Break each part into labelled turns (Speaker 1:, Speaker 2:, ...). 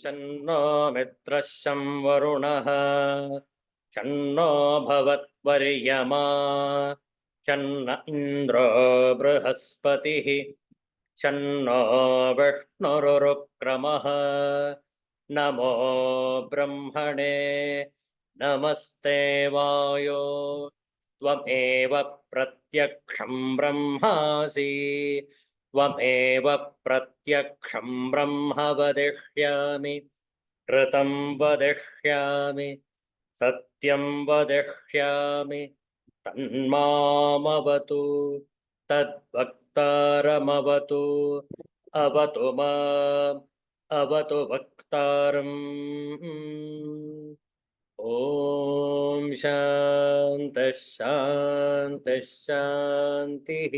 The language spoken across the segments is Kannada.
Speaker 1: शन्नो मित्रः शं वरुणः शन्नो भवत्वर्यमा शन्न इन्द्रो बृहस्पतिः शन्नो विष्णुरुक्रमः नमो ब्रह्मणे नमस्ते वायो त्वमेव प्रत्यक्षं ब्रह्मासि त्वमेव प्रत्यक्षं ब्रह्म वदिष्यामि ऋतं वदिष्यामि सत्यं वदिष्यामि तन्मामवतु तद्वक्तारमवतु अवतु माम् अवतु वक्तारम् ॐ शान्तिः शान्तिः शान्तिः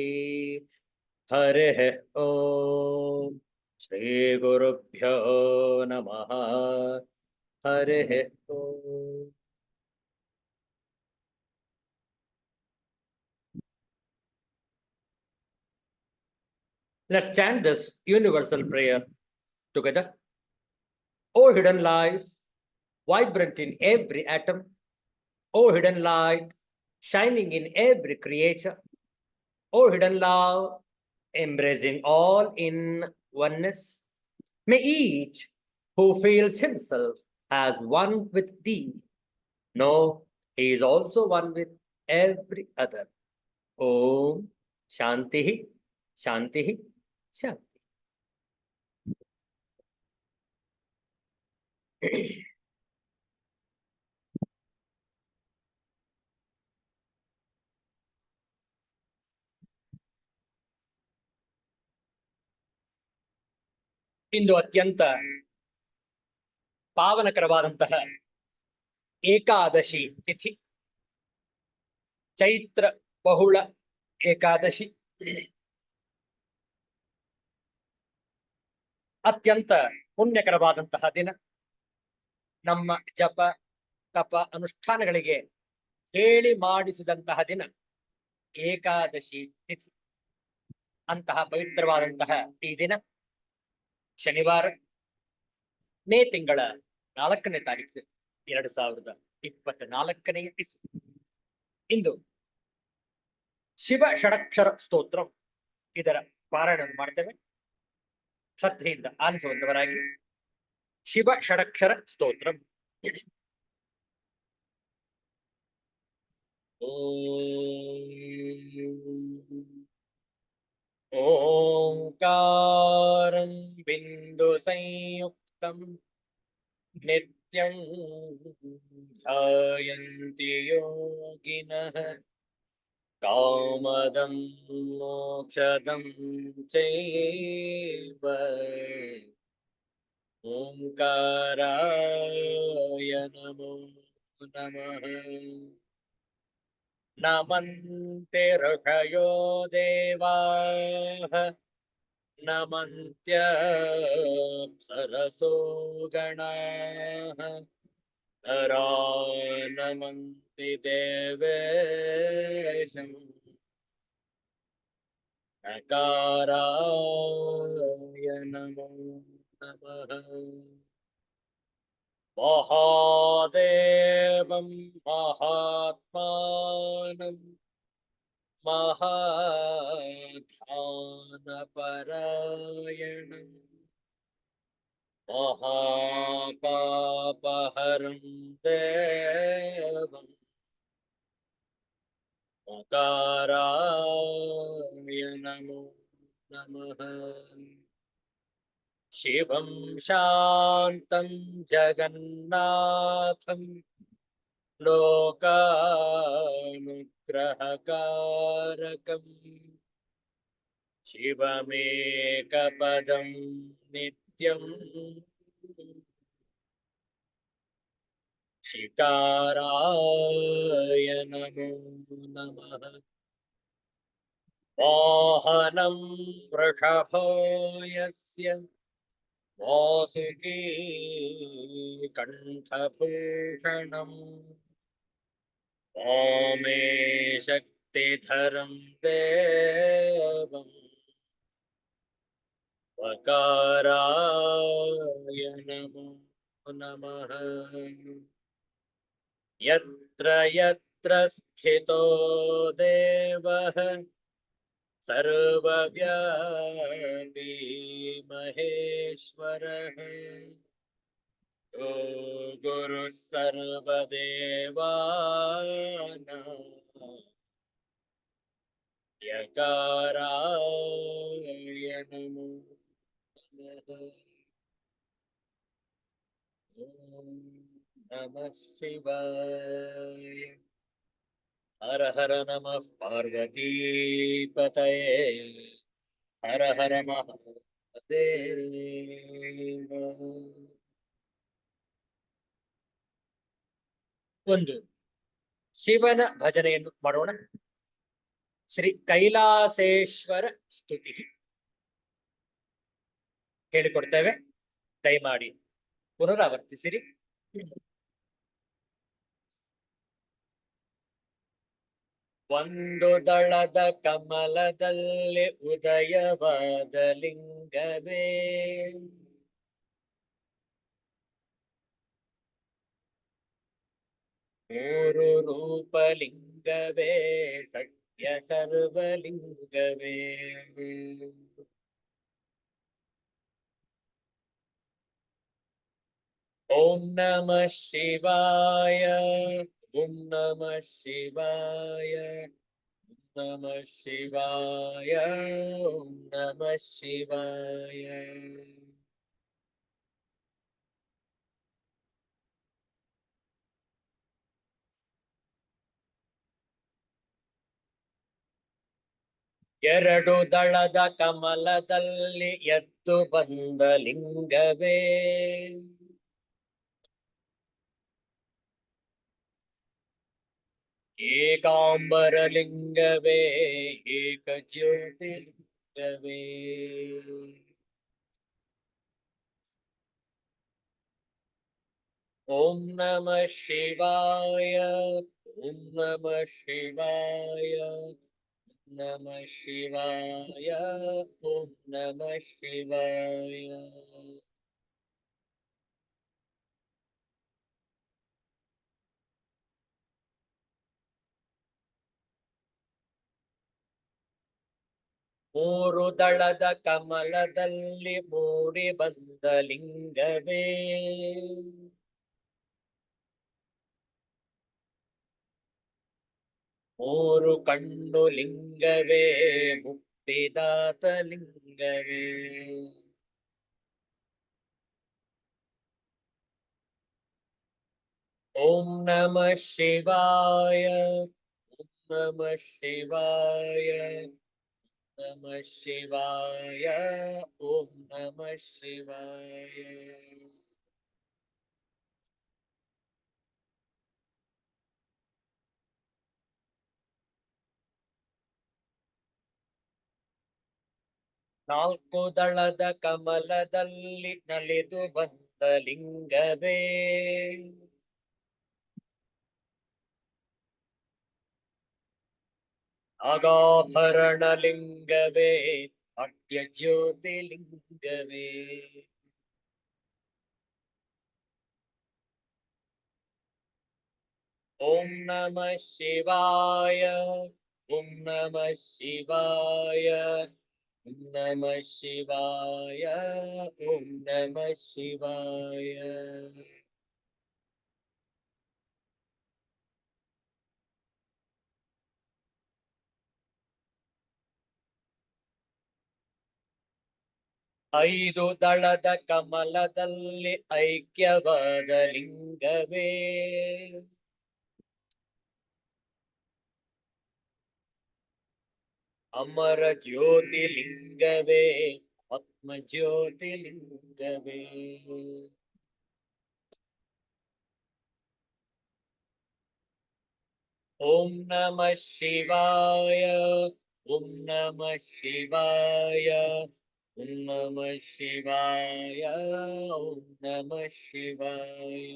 Speaker 1: हरिः ॐ श्रीगुरुभ्यो नमः हरिः ॐ Let's chant this universal prayer together. O hidden life, vibrant in every atom, O hidden light, shining in every creature, O hidden love, embracing all in oneness, may each who feels himself as one with thee know he is also one with every other. Om Shanti Shanti Shanti. ಇಂದು ಅತ್ಯಂತ ಪಾವನಕರವಾದಂತಹ ಏಕಾದಶಿ ತಿಥಿ, ಚೈತ್ರ ಬಹುಳ ಏಕಾದಶಿ. ಅತ್ಯಂತ ಪುಣ್ಯಕರವಾದಂತಹ ದಿನ. ನಮ್ಮ ಜಪ ತಪ ಅನುಷ್ಠಾನಗಳಿಗೆ ಹೇಳಿ ಮಾಡಿಸಿದಂತಹ ದಿನ ಏಕಾದಶಿ ತಿಥಿ. ಅಂತಹ ಪವಿತ್ರವಾದಂತಹ ಈ ದಿನ ಶನಿವಾರ, ಮೇ ತಿಂಗಳ 4ನೇ ತಾರೀಕು 2024 ಇಸ್ವಿ. ಇಂದು ಶಿವ ಷಡಕ್ಷರ ಸ್ತೋತ್ರ, ಇದರ ಪಾರಾಯಣ ಮಾಡ್ತೇವೆ. ಶ್ರದ್ಧೆಯಿಂದ ಆಲಿಸುವಂತವರಾಗಿ ಶಿವ ಷಡಕ್ಷರ ಸ್ತೋತ್ರ. ಓಂಕಾರಂ ಬಿಂದು ಸಂಯುಕ್ತಂ ನಿತ್ಯಂ ಧ್ಯಾಯಂತಿ ಯೋಗಿನಃ ಕಾಮದಂ ಮೋಕ್ಷದಂ ಚೈವ ಓಂಕಾರಾಯ ನಮೋ ನಮಃ. ನಮಂತೆ ಋಷಯೋ ದೇವಾಃ ನಮಂತ್ಯಪ್ಸರಸೋ ಗಣಾಃ ನರಾ ನಮಂತಿ ದೇವೇಶಂ ನಕಾರಾಯ ನಮೋ ನಮಃ. ಮಹಾದೇವಂ ಮಹಾತ್ಮಾನಂ ಮಹಾಧ್ಯಾನಪರಾಯಣಂ ಮಹಾಪಾಪಹರಂ ದೇವಂ ಮಕಾರಾಯ ನಮೋ ನಮಃ. ಶಿವಂ ಶಾಂತಂ ಜಗನ್ನಾಥಂ ಲೋಕಾನುಗ್ರಹಕಾರಕಂ ಶಿವಮೇಕಪದಂ ನಿತ್ಯಂ ಶಿಕಾರಾಯ ನಮೋ ನಮಃ. ವಾಹನಂ ವೃಷಭೋ ಯಸ್ಯ ವಾಸುಕೀ ಕಂಠಭೂಷಣಂ ವಾಮೇ ಶಕ್ತಿಧರಂ ದೇವಂ वकाराय नमो नमः। यत्र यत्र स्थितो देवः सर्वव्यापी महेश्वरः यो गुरुः सर्वदेवानां यकाराय नमो नमः। ॐ नमः शिवाय। हर हर नमः पार्वतीपतये हर हर ಮಹಾದೇವ. ಒಂದು ಶಿವನ ಭಜನೆಯನ್ನು ಮಾಡೋಣ. ಶ್ರೀ ಕೈಲಾಸೇಶ್ವರ ಸ್ತುತಿ ಹೇಳಿಕೊಡ್ತೇವೆ, ದಯಮಾಡಿ ಪುನರಾವರ್ತಿಸಿರಿ. ಒಂದು ದಳದ ಕಮಲದಲ್ಲಿ ಉದಯವಾದ ಲಿಂಗವೇ ಮೂರು ರೂಪಲಿಂಗವೇ ಸತ್ಯ ಸರ್ವಲಿಂಗವೇ. ಓಂ ನಮಃ ಶಿವಾಯ, ಓಂ ನಮಃ ಶಿವಾಯ, ನಮಃ ಶಿವಾಯ, ಓಂ ನಮಃ ಶಿವಾಯ. ಎರಡು ದಳದ ಕಮಲದಲ್ಲಿ ಎದ್ದು ಬಂದ ಲಿಂಗವೇ ಏಕಾಂಬರ ಲಿಂಗವೇ ಏಕ ಜ್ಯೋತಿಲಿಂಗವೇ. ಓಂ ನಮಃ ಶಿವಾಯ, ಓಂ ನಮಃ ಶಿವಾಯ, ನಮಃ ಶಿವಾಯ, ಓಂ ನಮಃ ಶಿವಾಯ. ಮೂರು ದಳದ ಕಮಲದಲ್ಲಿ ಮೂಡಿ ಬಂದ ಲಿಂಗವೇ ಮೂರು ಕಣ್ಣು ಲಿಂಗವೇ ಮುಕ್ತಿದಾತ ಲಿಂಗವೇ. ಓಂ ನಮಃ ಶಿವಾಯ, ಓಂ ನಮಃ ಶಿವಾಯ, ನಮಃ ಶಿವಾಯ, ಓಂ ನಮಃ ಶಿವಾಯ. ನಾಲ್ಕು ದಳದ ಕಮಲದಲ್ಲಿ ನಲಿದು ಬಂದ ಲಿಂಗವೇ ನಾಗಾಭರಣ ಲಿಂಗವೇ ಅಟ್ಯ ಜ್ಯೋತಿಲಿಂಗವೇ. ಓಂ ನಮಃ ಶಿವಾಯ, ಓಂ ನಮಃ ಶಿವಾಯ, ಓಂ ನಮಃ ಶಿವಾಯ, ಓಂ ನಮಃ ಶಿವಾಯ. ಐದು ದಳದ ಕಮಲದಲ್ಲಿ ಐಕ್ಯವಾದ ಲಿಂಗವೇ ಅಮರ ಜ್ಯೋತಿಲಿಂಗವೇ ಆತ್ಮ ಜ್ಯೋತಿಲಿಂಗವೇ. ಓಂ ನಮಃ ಶಿವಾಯ, ಓಂ ನಮಃ ಶಿವಾಯ, ಓಂ ನಮಃ ಶಿವಾಯ, ಓಂ ನಮಃ ಶಿವಾಯ.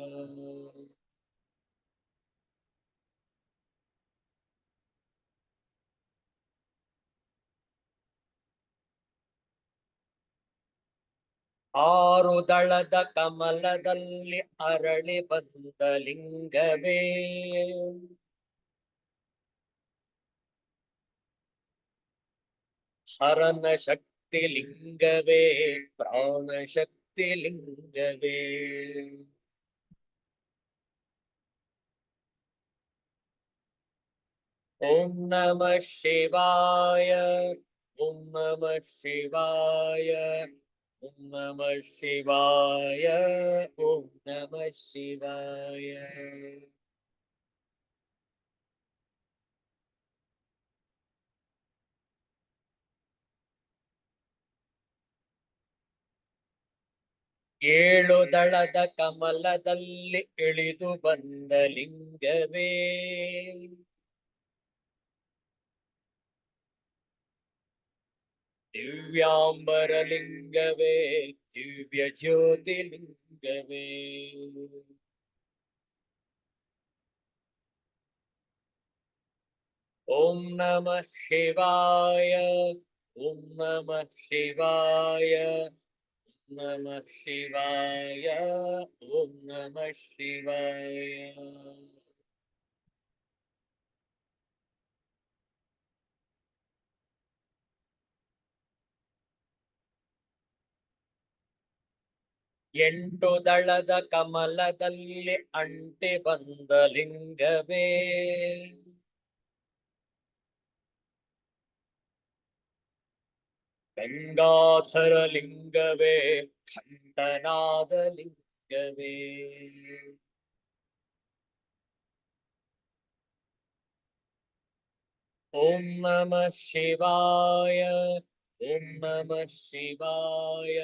Speaker 1: ಆರು ದಳದ ಕಮಲದಲ್ಲಿ ಅರಳಿ ಬಂದ ಲಿಂಗವೇ ಹರನ ಶಕ್ತಿ ಲಿಂಗವೇ ಪ್ರಾಣ ಶಕ್ತಿ ಲಿಂಗವೇ ಓಂ ನಮಃ ಶಿವಾಯ ಓಂ ನಮಃ ಶಿವಾಯ ಓಂ ನಮಃ ಶಿವಾಯ ಓಂ ನಮಃ ಶಿವಾಯ ಏಳು ದಳದ ಕಮಲದಲ್ಲಿ ಇಳಿದು ಬಂದ ಲಿಂಗವೇ ದಿವ್ಯಾಂಬರ ಲಿಂಗವೇ ದಿವ್ಯ ಜ್ಯೋತಿಲಿಂಗವೇ ಓಂ ನಮಃ ಶಿವಾಯ ಓಂ ನಮಃ ಶಿವಾಯ ನಮಃ ಶಿವಾಯ ಓಂ ನಮಃ ಶಿವಾಯ ಎಂಟು ದಳದ ಕಮಲದಲ್ಲಿ ಅಂಟಿ ಬಂದ ಲಿಂಗವೇ ಗಂಗಾಧರ ಲಿಂಗವೇ ಖಂಡನಾದ ಲಿಂಗವೇ ಓಂ ನಮಃ ಶಿವಾಯ ಓಂ ನಮಃ ಶಿವಾಯ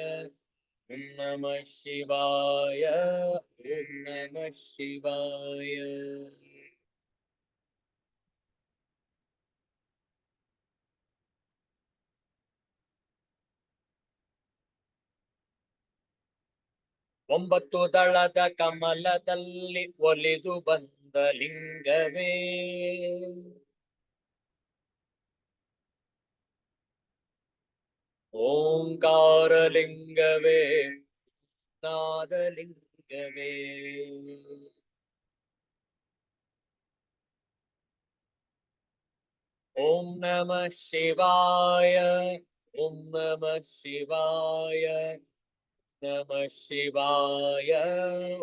Speaker 1: ಓಂ ನಮಃ ಶಿವಾಯ ಓಂ ನಮಃ ಶಿವಾಯ ಒಂಬತ್ತು ದಳದ ಕಮಲದಲ್ಲಿ ಒಲಿದು ಬಂದ ಲಿಂಗವೇ ಓಂಕಾರ ಲಿಂಗವೇ ನಾದ ಲಿಂಗವೇ ಓಂ ನಮಃ ಶಿವಾಯ ಓಂ ನಮಃ ಶಿವಾಯ ನಮಃ ಶಿವಾಯ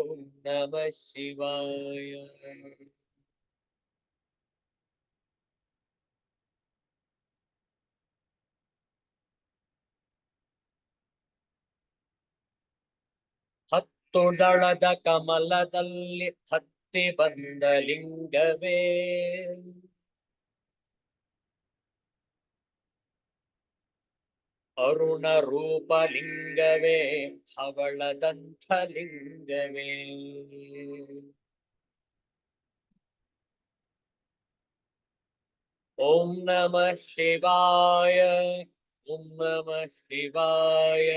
Speaker 1: ಓಂ ನಮಃ ಶಿವಾಯ ಹತ್ತು ದಳದ ಕಮಲದಲ್ಲಿ ಹತ್ತಿ ಬಂದ ಲಿಂಗವೇ ಅರುಣ ರೂಪ ಲಿಂಗವೇ ಹವಳದಂಥ ಲಿಂಗವೇ ಓಂ ನಮಃ ಶಿವಾಯ ಓಂ ನಮಃ ಶಿವಾಯ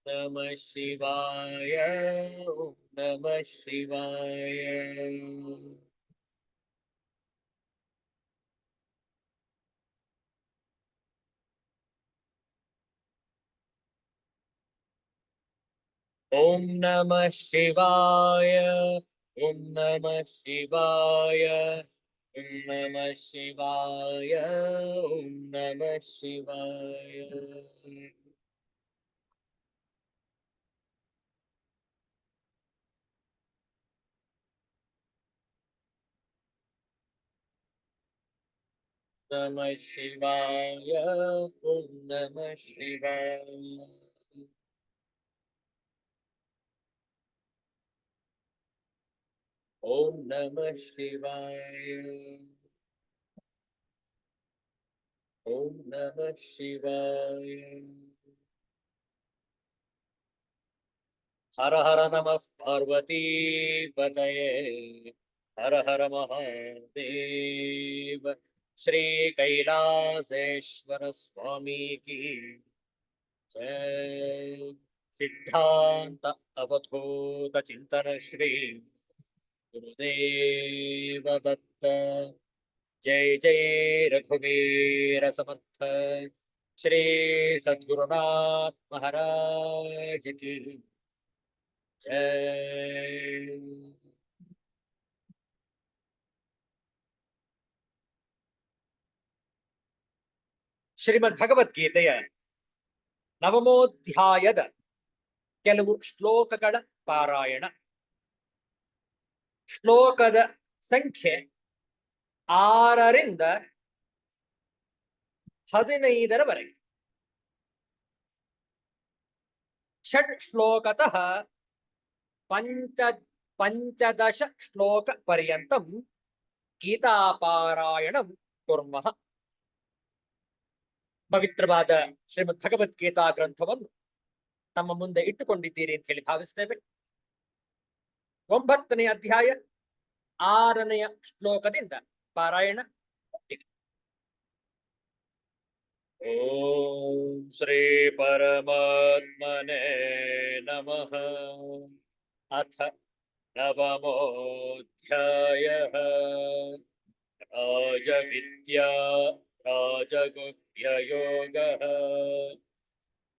Speaker 1: ನಮಃ ಶಿವಾಯ ಓಂ ನಮಃ ಶಿವಾಯ ಓಂ ನಮಃ ಶಿವಾಯ ಓಂ ನಮಃ ಶಿವಾಯ ಓಂ ನಮಃ ಶಿವಾಯ ಓಂ ನಮಃ ಶಿವಾಯ ನಮಃ ಶಿವಾಯ ಓಂ ನಮಃ ಶಿವಾಯ ಓಂ ನಮಃ ಶಿವಾಯ ಓಂ ನಮಃ ಶಿವಾಯ ಹರ ಹರ ನಮಃ ಪಾರ್ವತೀ ಪತಯೇ ಹರ ಹರ ಮಹಾದೇವ ಶ್ರೀ ಕೈಲಾಸೇಶ್ವರ ಸ್ವಾಮಿ ಕಿ ಜಯ ಸಿದ್ಧಾಂತ ಅವಧೂತ ಚಿಂತನ ಶ್ರೀ गुरुदेव दत्त जय जय रघुवीर समर्थ श्री सद्गुरुनाथ महाराज की जय। ಶ್ರೀಮದ್ ಭಗವದ್ಗೀತೆಯ ನವಮೋಧ್ಯಾಯದ ಕೆಲವು ಶ್ಲೋಕಗಳ ಪಾರಾಯಣ. ಶ್ಲೋಕದ ಸಂಖ್ಯೆ 6ರಿಂದ 15ರವರೆಗೆ. ಷಡ್ ಶ್ಲೋಕತಃ ಪಂಚದಶ ಶ್ಲೋಕ ಪರ್ಯಂತಂ ಗೀತಾಪಾರಾಯಣಂ ಕುರ್ಮಃ. ಪವಿತ್ರವಾದ ಶ್ರೀಮದ್ ಭಗವದ್ಗೀತಾ ಗ್ರಂಥವನ್ನು ನಮ್ಮ ಮುಂದೆ ಇಟ್ಟುಕೊಂಡಿದ್ದೀರಿ ಅಂತ ಹೇಳಿ ಭಾವಿಸ್ತೇವೆ. 9ನೇ ಅಧ್ಯಾಯ 6ನೆಯ ಶ್ಲೋಕದಿಂದ ಪಾರಾಯಣ. ಓಂ ಶ್ರೀ ಪರಮಾತ್ಮನೇ ನಮಃ. ಅಥ ನವಮೋಧ್ಯಾಯಃ. ರಾಜವಿದ್ಯಾ ರಾಜಗುಹ್ಯಯೋಗಃ.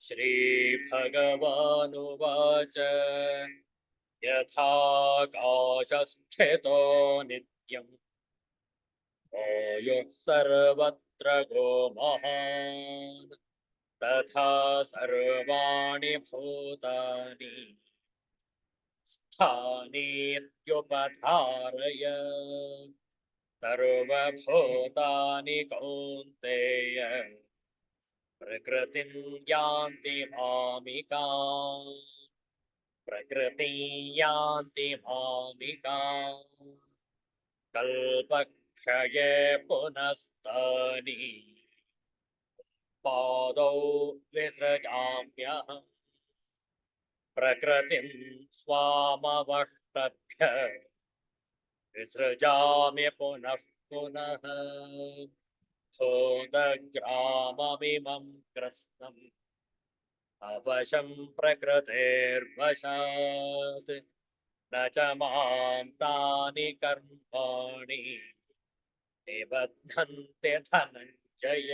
Speaker 1: ಶ್ರೀಭಗವಾನುವಾಚ ಯಥಾಕಾಶಸ್ಥಿತೋ ನಿತ್ಯಂ ವಾಯುಃ ಸರ್ವತ್ರ ಗೋ ಮಹಾನ್ ತಥಾ ಸರ್ವಾಣಿ ಭೂತಾನಿ ಸ್ಥಾನೇತ್ಯುಪಧಾರಯ. ಸರ್ವಭೂತಾನಿ ಕೌಂತೆಯ ಪ್ರಕೃತಿಂ ಯಾಂತಿ ಮಾಮಿಕಾಂ. ಪ್ರಕೃತಿಂ ಯಾಂತಿ ಮಾಮಿಕಾಂ. ಕಲ್ಪಕ್ಷಯೇ ಪುನಸ್ತಾನಿ ಪಾದೌ ವಿಸೃಜಾಮ್ಯಹಂ. ಪ್ರಕೃತಿಂ ಸ್ವಾಮವಷ್ಟಭ್ಯ ವಿಸೃಜಾಮಿ ಪುನಃ ಪುನಃ. ಭೂತಗ್ರಾಮಮಿಮಂ ಕೃತ್ಸ್ನಂ ಅವಶಂ ಪ್ರಕೃತೇರ್ವಶಾತ್. ನ ಚ ಮಾಂ ತಾನಿ ಕರ್ಮಾಣಿ ನಿಬಧ್ನಂತೆ ಧನಂಜಯ.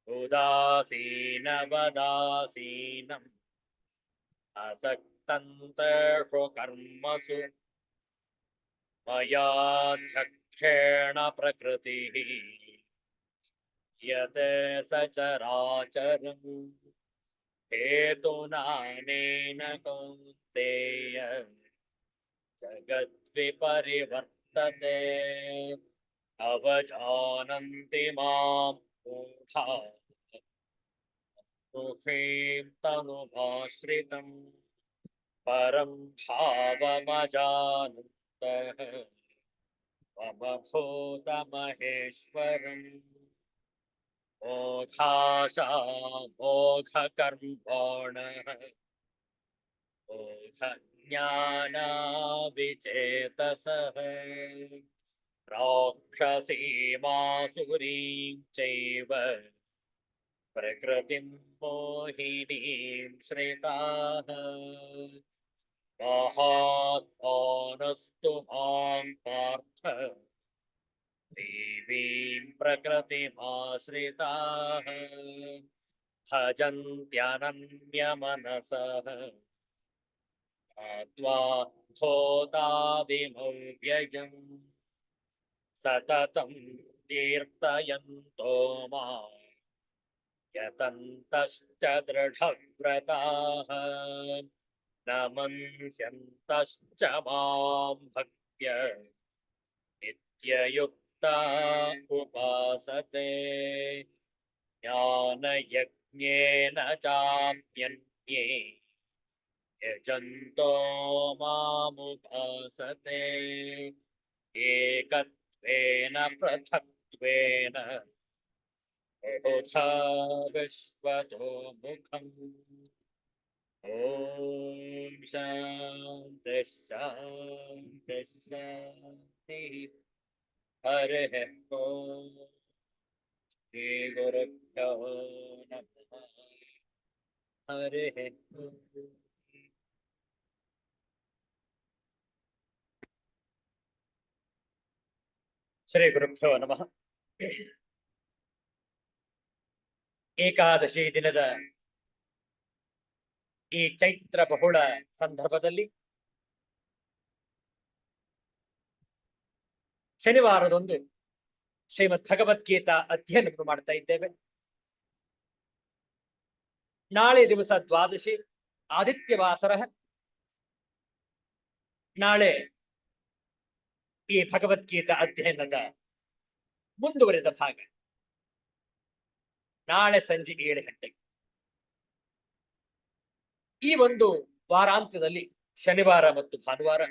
Speaker 1: ಉದಾಸೀನವದಾಸೀನಂ ಅಸಕ್ತಂತೇಷು ಕರ್ಮಸು ಮಯಾಧ್ಯಕ್ಷೇಣ ಪ್ರಕೃತಿಃ ಯತ್ ಸಚರಾಚರಂ. ಹೇತುನಾನೇನ ಕೌಂತೆಯ ಜಗದ್ವಿಪರಿವರ್ತತೆ. ಅವಜಾನಂತಿ ಮಾಂ ಮೂಢಾಃ ಋಷೀಂ ತನುಮಾಶ್ರಿತಂ. ಪರಂ ಭಾವಮಜಾನಂತಃ ಮಮ ಭೂತಮಹೇಶ್ವರಂ. ಮೋಘಾಶಾ ಮೋಘಕರ್ಮಣಃ ಮೋಘಜ್ಞಾನಾವಿಚೇತಸಃ. ರಾಕ್ಷಸೀಮಾಸುರೀಂ ಚೈವ ಪ್ರಕೃತಿಂ ಮೋಹಿನೀಂ ಶ್ರಿತಾಃ. ಮಹಾತ್ಮಾನಸ್ತು ಮಾಂ ಪಾರ್ಥ ದೇವೀಂ ಪ್ರಕೃತಿಮಾಶ್ರಿತಾಃ. ಭಜಂತ್ಯನನ್ಯಮನಸಃ ಜ್ಞಾತ್ವಾ ಭೂತಾದಿಮವ್ಯಯಂ. ಸತತಂ ಕೀರ್ತಯಂತೋ ಮಾಂ ಯತಂತಶ್ಚ ದೃಢವ್ರತಾಃ. ನಮನ್ಸ್ಯಂತಶ್ಚ ಮಾಂ ಭಕ್ತ್ಯ ನಿತ್ಯಯುಕ್ತಾ ಉಪಾಸತೆ. ಜ್ಞಾನಯಜ್ಞೇನ ಚಾಪ್ಯನ್ಯೇ ಯಜಂತೋ ಮಾಮುಪಾಸತೆ. ಏಕತ್ವೇನ ಪೃಥಕ್ತ್ವೇನ ಬಹುಧಾ ವಿಶ್ವತೋ ಮುಖಂ. ಓಂ ಶಾಂತಿ ಶಾಂತಿ ಶಾಂತಿ. ಹರಿಃ ಓಂ. ಶ್ರೀ ಗುರುಭ್ಯೋ ನಮಃ. ಹರಿಃ ಓಂ. ಶ್ರೀ ಗುರುಭ್ಯೋ ನಮಃ. ಏಕಾದಶಿ ದಿನದ ಈ ಚೈತ್ರ ಬಹುಳ ಸಂದರ್ಭದಲ್ಲಿ ಶನಿವಾರದೊಂದು ಶ್ರೀಮದ್ ಭಗವದ್ಗೀತಾ ಅಧ್ಯಯನವನ್ನು ಮಾಡ್ತಾ ಇದ್ದೇವೆ. ನಾಳೆ ದಿವಸ ದ್ವಾದಶಿ ಆದಿತ್ಯವಾಸರ. ನಾಳೆ ಈ ಭಗವದ್ಗೀತಾ ಅಧ್ಯಯನದ ಮುಂದುವರೆದ ಭಾಗ ನಾಳೆ ಸಂಜೆ 7 ಗಂಟೆಗೆ. ಈ ಒಂದು ವಾರಾಂತ್ಯದಲ್ಲಿ ಶನಿವಾರ ಮತ್ತು ಭಾನುವಾರ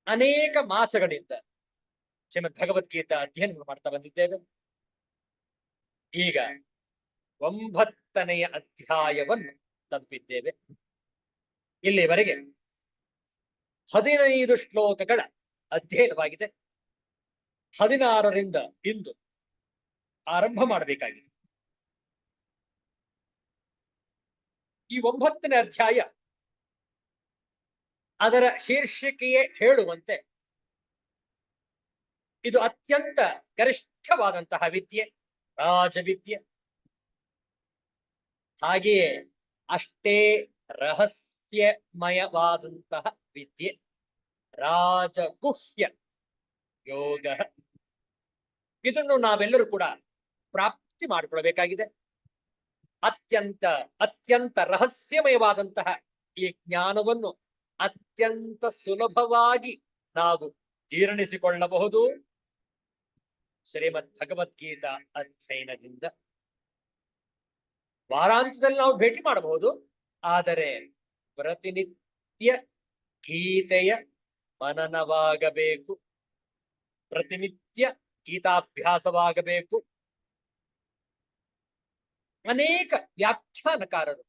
Speaker 1: ಅನೇಕ ಮಾಸಗಳಿಂದ ಶ್ರೀಮದ್ ಭಗವದ್ಗೀತಾ ಅಧ್ಯಯನ ಮಾಡ್ತಾ ಬಂದಿದ್ದೇವೆ. ಈಗ 9ನೆಯ ಅಧ್ಯಾಯವನ್ನು ತಲುಪಿದ್ದೇವೆ. ಇಲ್ಲಿವರೆಗೆ 15 ಶ್ಲೋಕಗಳ ಅಧ್ಯಯನವಾಗಿದೆ. 16ರಿಂದ ಇಂದು ಆರಂಭ ಮಾಡಬೇಕಾಗಿದೆ. ಈ 9ನೇ ಅಧ್ಯಾಯ ಅದರ ಶೀರ್ಷಿಕೆಯೇ ಹೇಳುವಂತೆ ಇದು ಅತ್ಯಂತ ಗರಿಷ್ಠವಾದಂತಹ ವಿದ್ಯೆ, ರಾಜವಿದ್ಯೆ. ಹಾಗೆಯೇ ಅಷ್ಟೇ ರಹಸ್ಯಮಯವಾದಂತಹ ವಿದ್ಯೆ, ರಾಜಗುಹ್ಯ ಯೋಗ. ಇದನ್ನು ನಾವೆಲ್ಲರೂ ಕೂಡ ಪ್ರಾಪ್ತಿ ಮಾಡಿಕೊಳ್ಳಬೇಕಾಗಿದೆ. ಅತ್ಯಂತ ಅತ್ಯಂತ ರಹಸ್ಯಮಯವಾದಂತಹ ಈ ಜ್ಞಾನವನ್ನು ಅತ್ಯಂತ ಸುಲಭವಾಗಿ ನಾವು ಜೀರ್ಣಿಸಿಕೊಳ್ಳಬಹುದು ಶ್ರೀಮದ್ ಭಗವದ್ಗೀತಾ ಅಧ್ಯಯನದಿಂದ. ವಾರಾಂತ್ಯದಲ್ಲಿ ನಾವು ಭೇಟಿ ಮಾಡಬಹುದು, ಆದರೆ ಪ್ರತಿನಿತ್ಯ ಗೀತೆಯ ಮನನವಾಗಬೇಕು, ಪ್ರತಿನಿತ್ಯ ಗೀತಾಭ್ಯಾಸವಾಗಬೇಕು. ಅನೇಕ ವ್ಯಾಖ್ಯಾನಕಾರರು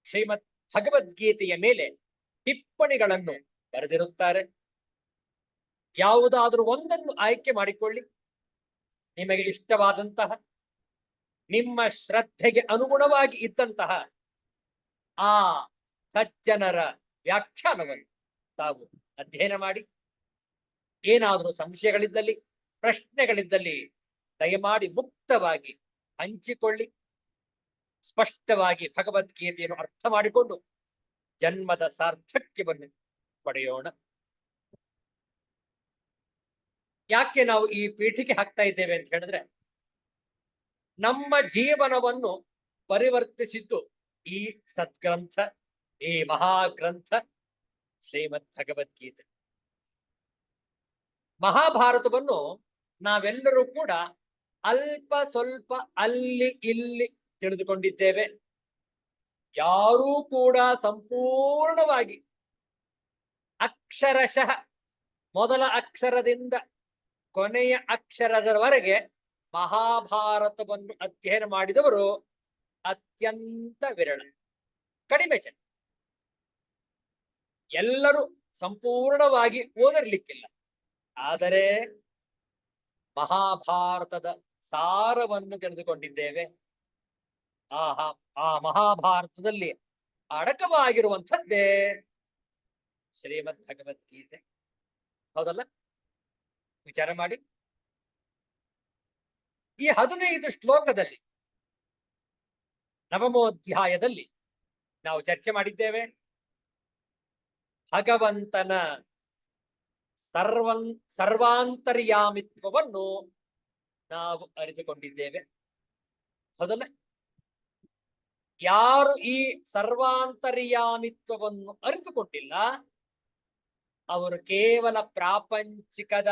Speaker 1: ಶ್ರೀಮದ್ ಭಗವದ್ಗೀತೆಯ ಮೇಲೆ ಟಿಪ್ಪಣಿಗಳನ್ನು ಬರೆದಿರುತ್ತಾರೆ. ಯಾವುದಾದರೂ ಒಂದನ್ನು ಆಯ್ಕೆ ಮಾಡಿಕೊಳ್ಳಿ. ನಿಮಗೆ ಇಷ್ಟವಾದಂತಹ, ನಿಮ್ಮ ಶ್ರದ್ಧೆಗೆ ಅನುಗುಣವಾಗಿ ಇದ್ದಂತಹ ಆ ಸಜ್ಜನರ ವ್ಯಾಖ್ಯಾನವನ್ನು ತಾವು ಅಧ್ಯಯನ ಮಾಡಿ. ಏನಾದರೂ ಸಂಶಯಗಳಿದ್ದಲ್ಲಿ, ಪ್ರಶ್ನೆಗಳಿದ್ದಲ್ಲಿ ದಯಮಾಡಿ ಮುಕ್ತವಾಗಿ ಹಂಚಿಕೊಳ್ಳಿ. ಸ್ಪಷ್ಟವಾಗಿ ಭಗವದ್ಗೀತೆಯನ್ನು ಅರ್ಥ ಮಾಡಿಕೊಂಡು ಜನ್ಮದ ಸಾರ್ಥಕ್ಯವನ್ನು ಪಡೆಯೋಣ. ಯಾಕೆ ನಾವು ಈ ಪೀಠಿಕೆ ಹಾಕ್ತಾ ಇದ್ದೇವೆ ಅಂತ ಹೇಳಿದ್ರೆ, ನಮ್ಮ ಜೀವನವನ್ನು ಪರಿವರ್ತಿಸಿದ್ದು ಈ ಸದ್ಗ್ರಂಥ, ಈ ಮಹಾಗ್ರಂಥ ಶ್ರೀಮದ್ ಭಗವದ್ಗೀತೆ. ಮಹಾಭಾರತವನ್ನು ನಾವೆಲ್ಲರೂ ಕೂಡ ಅಲ್ಪ ಸ್ವಲ್ಪ ಅಲ್ಲಿ ಇಲ್ಲಿ ತಿಳಿದುಕೊಂಡಿದ್ದೇವೆ. ಯಾರೂ ಕೂಡ ಸಂಪೂರ್ಣವಾಗಿ ಅಕ್ಷರಶಃ ಮೊದಲ ಅಕ್ಷರದಿಂದ ಕೊನೆಯ ಅಕ್ಷರದವರೆಗೆ ಮಹಾಭಾರತವನ್ನು ಅಧ್ಯಯನ ಮಾಡಿದವರು ಅತ್ಯಂತ ವಿರಳ, ಕಡಿಮೆ ಜನ. ಎಲ್ಲರೂ ಸಂಪೂರ್ಣವಾಗಿ ಓದಿರ್ಲಿಕ್ಕಿಲ್ಲ, ಆದರೆ ಮಹಾಭಾರತದ ಸಾರವನ್ನು ತಿಳಿದುಕೊಂಡಿದ್ದೇವೆ. ಆ ಮಹಾಭಾರತದಲ್ಲಿ ಅಡಕವಾಗಿರುವಂಥದ್ದೇ ಶ್ರೀಮದ್ ಭಗವದ್ಗೀತೆ. ಹೌದಲ್ಲ? ವಿಚಾರ ಮಾಡಿ. ಈ 15 ಶ್ಲೋಕದಲ್ಲಿ ನವಮೋಧ್ಯಾಯದಲ್ಲಿ ನಾವು ಚರ್ಚೆ ಮಾಡಿದ್ದೇವೆ. ಭಗವಂತನ ಸರ್ವಾಂತರ್ಯಾಮಿತ್ವವನ್ನು ನಾವು ಅರಿತುಕೊಂಡಿದ್ದೇವೆ. ಹೌದಲ್ಲ? ಯಾರು ಈ ಸರ್ವಾಂತರ್ಯಾಮಿತ್ವವನ್ನು ಅರಿತುಕೊಂಡಿಲ್ಲ, ಅವರು ಕೇವಲ ಪ್ರಾಪಂಚಿಕದ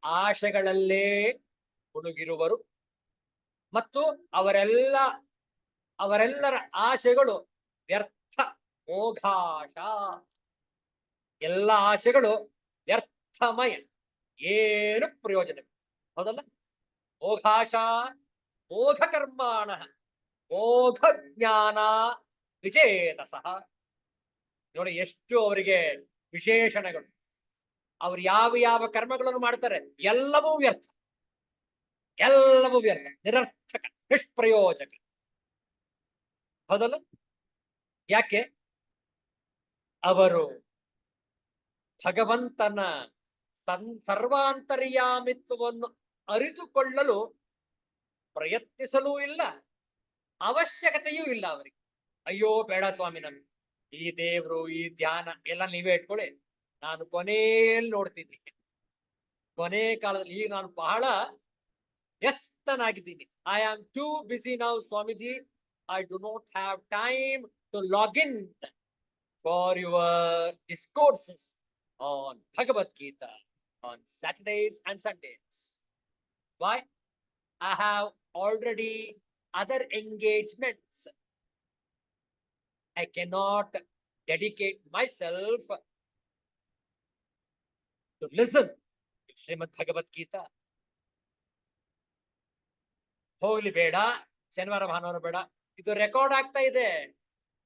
Speaker 1: ಆಶೆಗಳಲ್ಲೇ ಮುಳುಗಿರುವರು. ಮತ್ತು ಅವರೆಲ್ಲರ ಆಶೆಗಳು ವ್ಯರ್ಥ, ಮೋಘಾಶ. ಎಲ್ಲ ಆಶೆಗಳು ವ್ಯರ್ಥಮಯ, ಏನು ಪ್ರಯೋಜನ. ಹೌದಲ್ಲ? ಮೋಘಾಶ ಮೋಘ ಕರ್ಮಾಣ ಮೋಘ ಜ್ಞಾನ ವಿಚೇತಸಃ. ನೋಡಿ ಎಷ್ಟು ಅವರಿಗೆ ವಿಶೇಷಣಗಳು. ಅವರು ಯಾವ ಯಾವ ಕರ್ಮಗಳನ್ನು ಮಾಡ್ತಾರೆ ಎಲ್ಲವೂ ವ್ಯರ್ಥ, ಎಲ್ಲವೂ ವ್ಯರ್ಥ, ನಿರರ್ಥಕ, ನಿಷ್ಪ್ರಯೋಜಕ. ಹೌದಲ್ಲ? ಯಾಕೆ? ಅವರು ಭಗವಂತನ ಸರ್ವಾಂತರ್ಯಾಮಿತ್ವವನ್ನು ಅರಿತುಕೊಳ್ಳಲು ಪ್ರಯತ್ನಿಸಲೂ ಇಲ್ಲ, ಅವಶ್ಯಕತೆಯೂ ಇಲ್ಲ ಅವರಿಗೆ. ಅಯ್ಯೋ ಬೇಡ ಸ್ವಾಮಿ, ನಮ್ಗೆ ಈ ದೇವ್ರು ಈ ಧ್ಯಾನ ಎಲ್ಲ ನೀವೇ ಇಟ್ಕೊಳ್ಳಿ, ನಾನು ಕೊನೆಯಲ್ಲಿ ನೋಡ್ತೀನಿ. ಕೊನೆ ಕಾಲದಲ್ಲಿ ಈಗ ನಾನು ಬಹಳ ವ್ಯಸ್ತನಾಗಿದ್ದೀನಿ. I am too busy now Swamiji. I do not have time to log in for your discourses on Bhagavad Gita on Saturdays and Sundays. Why? I have already other engagements. I cannot dedicate myself to listen to Srimad Bhagavad Gita. ಹೋಗ್ಲಿ ಬೇಡ, ಶನಿವಾರ ಭಾನುವಾರ ಬೇಡ. ಇದು ರೆಕಾರ್ಡ್ ಆಗ್ತಾ ಇದೆ,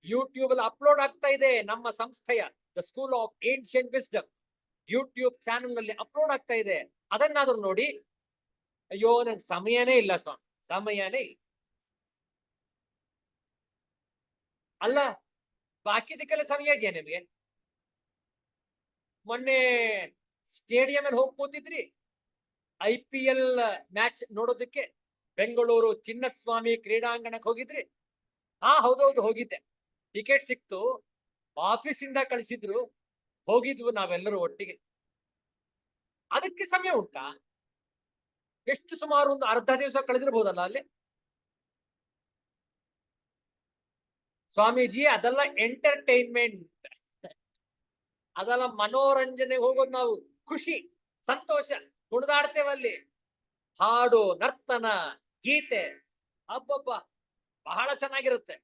Speaker 1: ಯೂಟ್ಯೂಬ್ ಅಲ್ಲಿ ಅಪ್ಲೋಡ್ ಆಗ್ತಾ ಇದೆ. ನಮ್ಮ ಸಂಸ್ಥೆಯ the school of ancient wisdom YouTube channel ನಲ್ಲಿ ಅಪ್ಲೋಡ್ ಆಗ್ತಾ ಇದೆ. ಅದನ್ನಾದ್ರೂ ನೋಡಿ. ಅಯ್ಯೋ ನನ್ಗೆ ಸಮಯನೇ ಇಲ್ಲ ಸ್ವಾಮಿ, ಸಮಯನೇ ಇಲ್ಲ. ಅಲ್ಲ, ಬಾಕಿದಕ್ಕೆಲ್ಲ ಸಮಯ ಇದೆಯಾ ನಿಮ್ಗೆ? ಮೊನ್ನೆ ಸ್ಟೇಡಿಯಂ ಅಲ್ಲಿ ಹೋಗಿ ಕೂತಿದ್ರಿ IPL ಮ್ಯಾಚ್ ನೋಡೋದಕ್ಕೆ, ಬೆಂಗಳೂರು ಚಿನ್ನಸ್ವಾಮಿ ಕ್ರೀಡಾಂಗಣಕ್ಕೆ ಹೋಗಿದ್ರಿ? ಹೌದೌದು ಹೋಗಿದ್ದೆ. ಟಿಕೆಟ್ ಸಿಕ್ತು, ಆಫೀಸಿಂದ ಕಳಿಸಿದ್ರು, ಹೋಗಿದ್ವು ನಾವೆಲ್ಲರೂ ಒಟ್ಟಿಗೆ. ಅದಕ್ಕೆ ಸಮಯ ಉಂಟಾ? ಎಷ್ಟು ಸುಮಾರು ಒಂದು ಅರ್ಧ ದಿವಸ ಕಳೆದಿರ್ಬೋದಲ್ಲ ಅಲ್ಲಿ. ಸ್ವಾಮೀಜಿ ಅದೆಲ್ಲ ಎಂಟರ್ಟೈನ್ಮೆಂಟ್, ಅದೆಲ್ಲ ಮನೋರಂಜನೆಗೆ ಹೋಗೋದು. ನಾವು ಖುಷಿ ಸಂತೋಷ ಕುಣಿದಾಡ್ತೇವಲ್ಲಿ. ಹಾಡು, ನರ್ತನ, ಗೀತೆ, ಅಬ್ಬಬ್ಬ ಬಹಳ ಚೆನ್ನಾಗಿರುತ್ತೆ.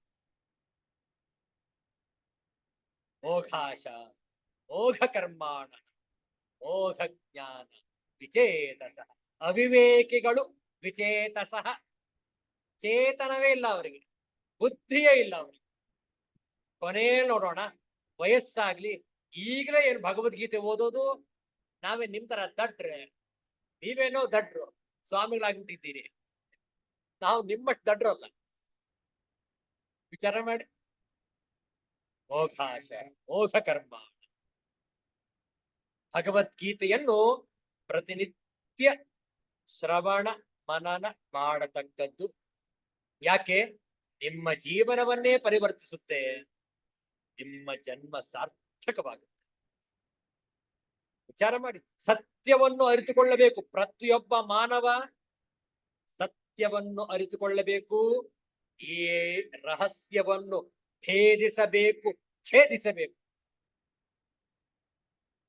Speaker 1: ಮೋಘಾಶ ಮೋಘ ಕರ್ಮಾಣ ಮೋಘ ಜ್ಞಾನ ವಿಚೇತಸಃ. ಅವಿವೇಕಿಗಳು ವಿಚೇತಸಃ, ಚೇತನವೇ ಇಲ್ಲ ಅವರಿಗೆ, ಬುದ್ಧಿಯೇ ಇಲ್ಲ ಅವರಿಗೆ. ಕೊನೆಯಲ್ಲಿ ನೋಡೋಣ, ವಯಸ್ಸಾಗ್ಲಿ, ಈಗಲೇ ಏನು ಭಗವದ್ಗೀತೆ ಓದೋದು? ನಾವೇ ನಿಮ್ ತರ ದಡ್ರೆ? ನೀವೇನೋ ದಡ್ರು, ಸ್ವಾಮಿಗಳಾಗ್ಬಿಟ್ಟಿದ್ದೀರಿ. ನಾವು ನಿಮ್ಮಷ್ಟು ದಡ್ರಲ್ಲ, ವಿಚಾರ ಮಾಡಿ. ಮೋಘಾಶ ಮೋಘ ಕರ್ಮ. ಭಗವದ್ಗೀತೆಯನ್ನು ಪ್ರತಿನಿತ್ಯ ಶ್ರವಣ ಮನನ ಮಾಡತಕ್ಕದ್ದು. ಯಾಕೆ? ನಿಮ್ಮ ಜೀವನವನ್ನೇ ಪರಿವರ್ತಿಸುತ್ತೆ, ನಿಮ್ಮ ಜನ್ಮ ಸಾರ್ಥಕವಾಗುತ್ತೆ. ವಿಚಾರ ಮಾಡಿ. ಸತ್ಯವನ್ನು ಅರಿತುಕೊಳ್ಳಬೇಕು ಪ್ರತಿಯೊಬ್ಬ ಮಾನವ, ಸತ್ಯವನ್ನು ಅರಿತುಕೊಳ್ಳಬೇಕು. ಈ ರಹಸ್ಯವನ್ನು ಭೇದಿಸಬೇಕು, ಛೇದಿಸಬೇಕು.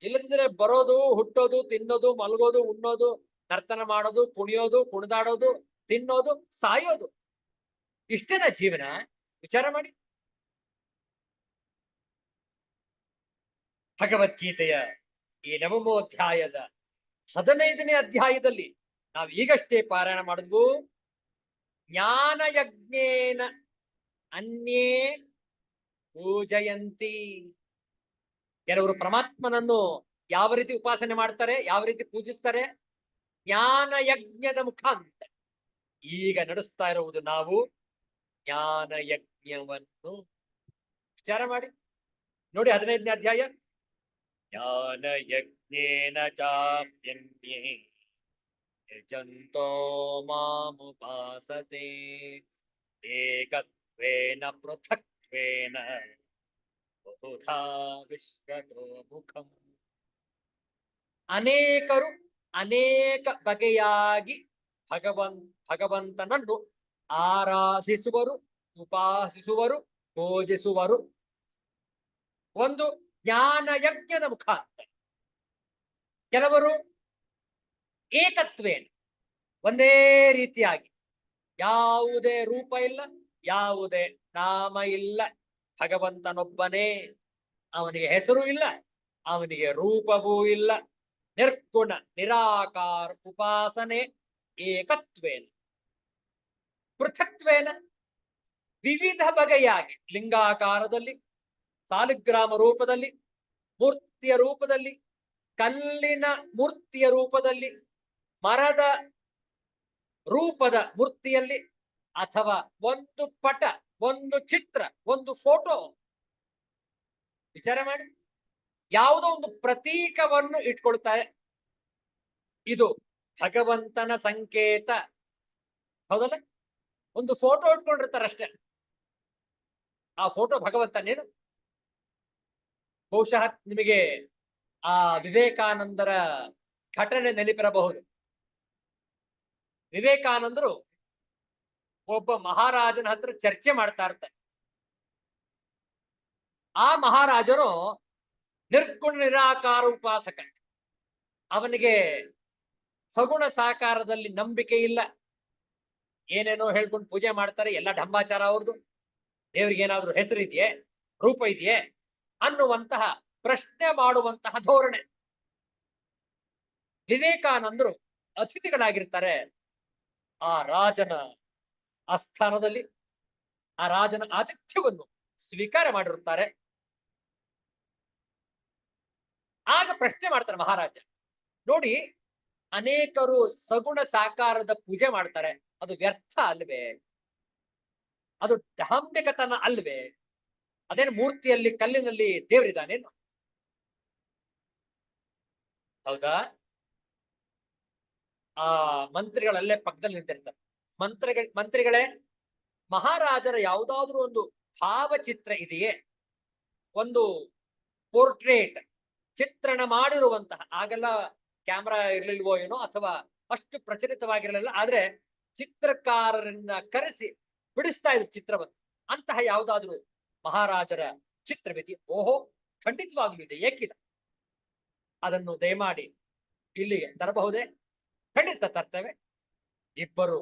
Speaker 1: ಇಲ್ಲದಿದ್ರೆ ಬರೋದು, ಹುಟ್ಟೋದು, ತಿನ್ನೋದು, ಮಲಗೋದು, ಉಣ್ಣೋದು, ನರ್ತನ ಮಾಡೋದು, ಕುಣಿಯೋದು, ಕುಣಿದಾಡೋದು, ತಿನ್ನೋದು, ಸಾಯೋದು, ಇಷ್ಟೇನಾ ಜೀವನ? ವಿಚಾರ ಮಾಡಿ. ಭಗವದ್ಗೀತೆಯ ಈ ನವಮೋಧ್ಯಾಯದ 15ನೇ ಅಧ್ಯಾಯದಲ್ಲಿ ನಾವು ಈಗಷ್ಟೇ ಪಾರಾಯಣ ಮಾಡಿದ್ವು. ಜ್ಞಾನ ಯಜ್ಞೇನ ಅನ್ಯೇ ಪೂಜಯಂತಿ. ಕೆಲವರು ಪರಮಾತ್ಮನನ್ನು ಯಾವ ರೀತಿ ಉಪಾಸನೆ ಮಾಡ್ತಾರೆ, ಯಾವ ರೀತಿ ಪೂಜಿಸ್ತಾರೆ? ಜ್ಞಾನ ಯಜ್ಞದ ಮುಖಾಂತರ. ಈಗ ನಡೆಸ್ತಾ ಇರುವುದು ನಾವು ಜ್ಞಾನ ಯಜ್ಞವನ್ನು. ವಿಚಾರ ಮಾಡಿ ನೋಡಿ, 15ನೇ ಅಧ್ಯಾಯ. ಜ್ಞಾನ ಯಜ್ಞೇನ ಚಾಪ್ಯನ್ಯೇ ಯಜಂತೋ ಮಾಮುಪಾಸತೆ ಏಕತ್ವೇನ ಪೃಥಕ್ತ್ವೇನ ಬಹುಧಾ ವಿಶ್ವತೋ ಮುಖಂ. ಅನೇಕರು ಅನೇಕ ಬಗೆಯಾಗಿ ಭಗವಂತನನ್ನು ಆರಾಧಿಸುವರು, ಉಪಾಸಿಸುವರು, ಪೂಜಿಸುವರು. ಒಂದು ಜ್ಞಾನ ಯಜ್ಞದ ಮುಖಾಂತರ. ಕೆಲವರು ಏಕತ್ವೇನ, ಒಂದೇ ರೀತಿಯಾಗಿ, ಯಾವುದೇ ರೂಪ ಇಲ್ಲ, ಯಾವುದೇ ನಾಮ ಇಲ್ಲ, ಭಗವಂತನೊಬ್ಬನೇ. ಅವನಿಗೆ ಹೆಸರು ಇಲ್ಲ, ಅವನಿಗೆ ರೂಪವೂ ಇಲ್ಲ. ನಿರ್ಗುಣ ನಿರಾಕಾರ ಉಪಾಸನೆ ಏಕತ್ವೇನ. ಪೃಥಕ್ತ್ವೇನ, ವಿವಿಧ ಬಗೆಯಾಗಿ, ಲಿಂಗಾಕಾರದಲ್ಲಿ, ಸಾಲಿಗ್ರಾಮ ರೂಪದಲ್ಲಿ, ಮೂರ್ತಿಯ ರೂಪದಲ್ಲಿ, ಕಲ್ಲಿನ ಮೂರ್ತಿಯ ರೂಪದಲ್ಲಿ, ಮರದ ರೂಪದ ಮೂರ್ತಿಯಲ್ಲಿ, ಅಥವಾ ಒಂದು ಪಟ, ಒಂದು ಚಿತ್ರ, ಒಂದು ಫೋಟೋ. ವಿಚಾರ ಮಾಡಿ. ಯಾವುದೋ ಒಂದು ಪ್ರತೀಕವನ್ನು ಇಟ್ಕೊಳ್ತಾರೆ. ಇದು ಭಗವಂತನ ಸಂಕೇತ, ಹೌದಲ್ಲ? ಒಂದು ಫೋಟೋ ಇಟ್ಕೊಂಡಿರ್ತಾರಷ್ಟೇ. ಆ ಫೋಟೋ ಭಗವಂತನೇನು? ಬಹುಶಃ ನಿಮಗೆ ಆ ವಿವೇಕಾನಂದರ ಘಟನೆ ನೆನಪಿರಬಹುದು. ವಿವೇಕಾನಂದರು ಒಬ್ಬ ಮಹಾರಾಜನ ಹತ್ರ ಚರ್ಚೆ ಮಾಡ್ತಾ ಇರ್ತಾರೆ. ಆ ಮಹಾರಾಜನು ನಿರ್ಗುಣ ನಿರಾಕಾರ ಉಪಾಸಕ. ಅವನಿಗೆ ಸಗುಣ ಸಾಕಾರದಲ್ಲಿ ನಂಬಿಕೆ ಇಲ್ಲ. ಏನೇನೋ ಹೇಳ್ಕೊಂಡು ಪೂಜೆ ಮಾಡ್ತಾರೆ, ಎಲ್ಲ ಢಂಬಾಚಾರ ಅವ್ರದ್ದು. ದೇವರಿಗೆ ಏನಾದ್ರೂ ಹೆಸರು ಇದೆಯೇ, ರೂಪ ಇದೆಯೇ ಅನ್ನುವಂತಹ ಪ್ರಶ್ನೆ ಮಾಡುವಂತಹ ಧೋರಣೆ. ವಿವೇಕಾನಂದರು ಅತಿಥಿಗಳಾಗಿರ್ತಾರೆ ಆ ರಾಜನ ಆಸ್ಥಾನದಲ್ಲಿ. ಆ ರಾಜನ ಆತಿಥ್ಯವನ್ನು ಸ್ವೀಕಾರ ಮಾಡಿರುತ್ತಾರೆ. ಆಗ ಪ್ರಶ್ನೆ ಮಾಡ್ತಾರೆ ಮಹಾರಾಜ, ನೋಡಿ, ಅನೇಕರು ಸಗುಣ ಸಾಕಾರದ ಪೂಜೆ ಮಾಡ್ತಾರೆ, ಅದು ವ್ಯರ್ಥ ಅಲ್ವೇ? ಅದು ಡಾಂಬಿಕತನ ಅಲ್ವೇ? ಅದೇನು ಮೂರ್ತಿಯಲ್ಲಿ ಕಲ್ಲಿನಲ್ಲಿ ದೇವರಿದ್ದಾನೇನು? ಹೌದಾ? ಆ ಮಂತ್ರಿಗಳಲ್ಲೇ ಪಕ್ಕದಲ್ಲಿ ನಿಂತಿರ್ತಾರೆ. ಮಂತ್ರಿಗಳೇ, ಮಹಾರಾಜರ ಯಾವುದಾದ್ರೂ ಒಂದು ಭಾವಚಿತ್ರ ಇದೆಯೇ? ಒಂದು ಪೋರ್ಟ್ರೇಟ್ ಚಿತ್ರಣ ಮಾಡಿರುವಂತಹ, ಆಗೆಲ್ಲ ಕ್ಯಾಮ್ರಾ ಇರ್ಲಿಲ್ವೋ ಏನೋ, ಅಥವಾ ಅಷ್ಟು ಪ್ರಚಲಿತವಾಗಿರಲಿಲ್ಲ, ಆದ್ರೆ ಚಿತ್ರಕಾರರನ್ನ ಕರೆಸಿ ಬಿಡಿಸ್ತಾ ಇದ್ರು ಚಿತ್ರವನ್ನು. ಅಂತಹ ಯಾವುದಾದ್ರೂ ಮಹಾರಾಜರ ಚಿತ್ರವಿದೆ? ಓಹೋ, ಖಂಡಿತವಾಗ್ಲೂ ಇದೆ, ಏಕಿಲ್ಲ? ಅದನ್ನು ದಯಮಾಡಿ ಇಲ್ಲಿಗೆ ತರಬಹುದೇ? ಖಂಡಿತ ತರ್ತೇವೆ. ಇಬ್ಬರು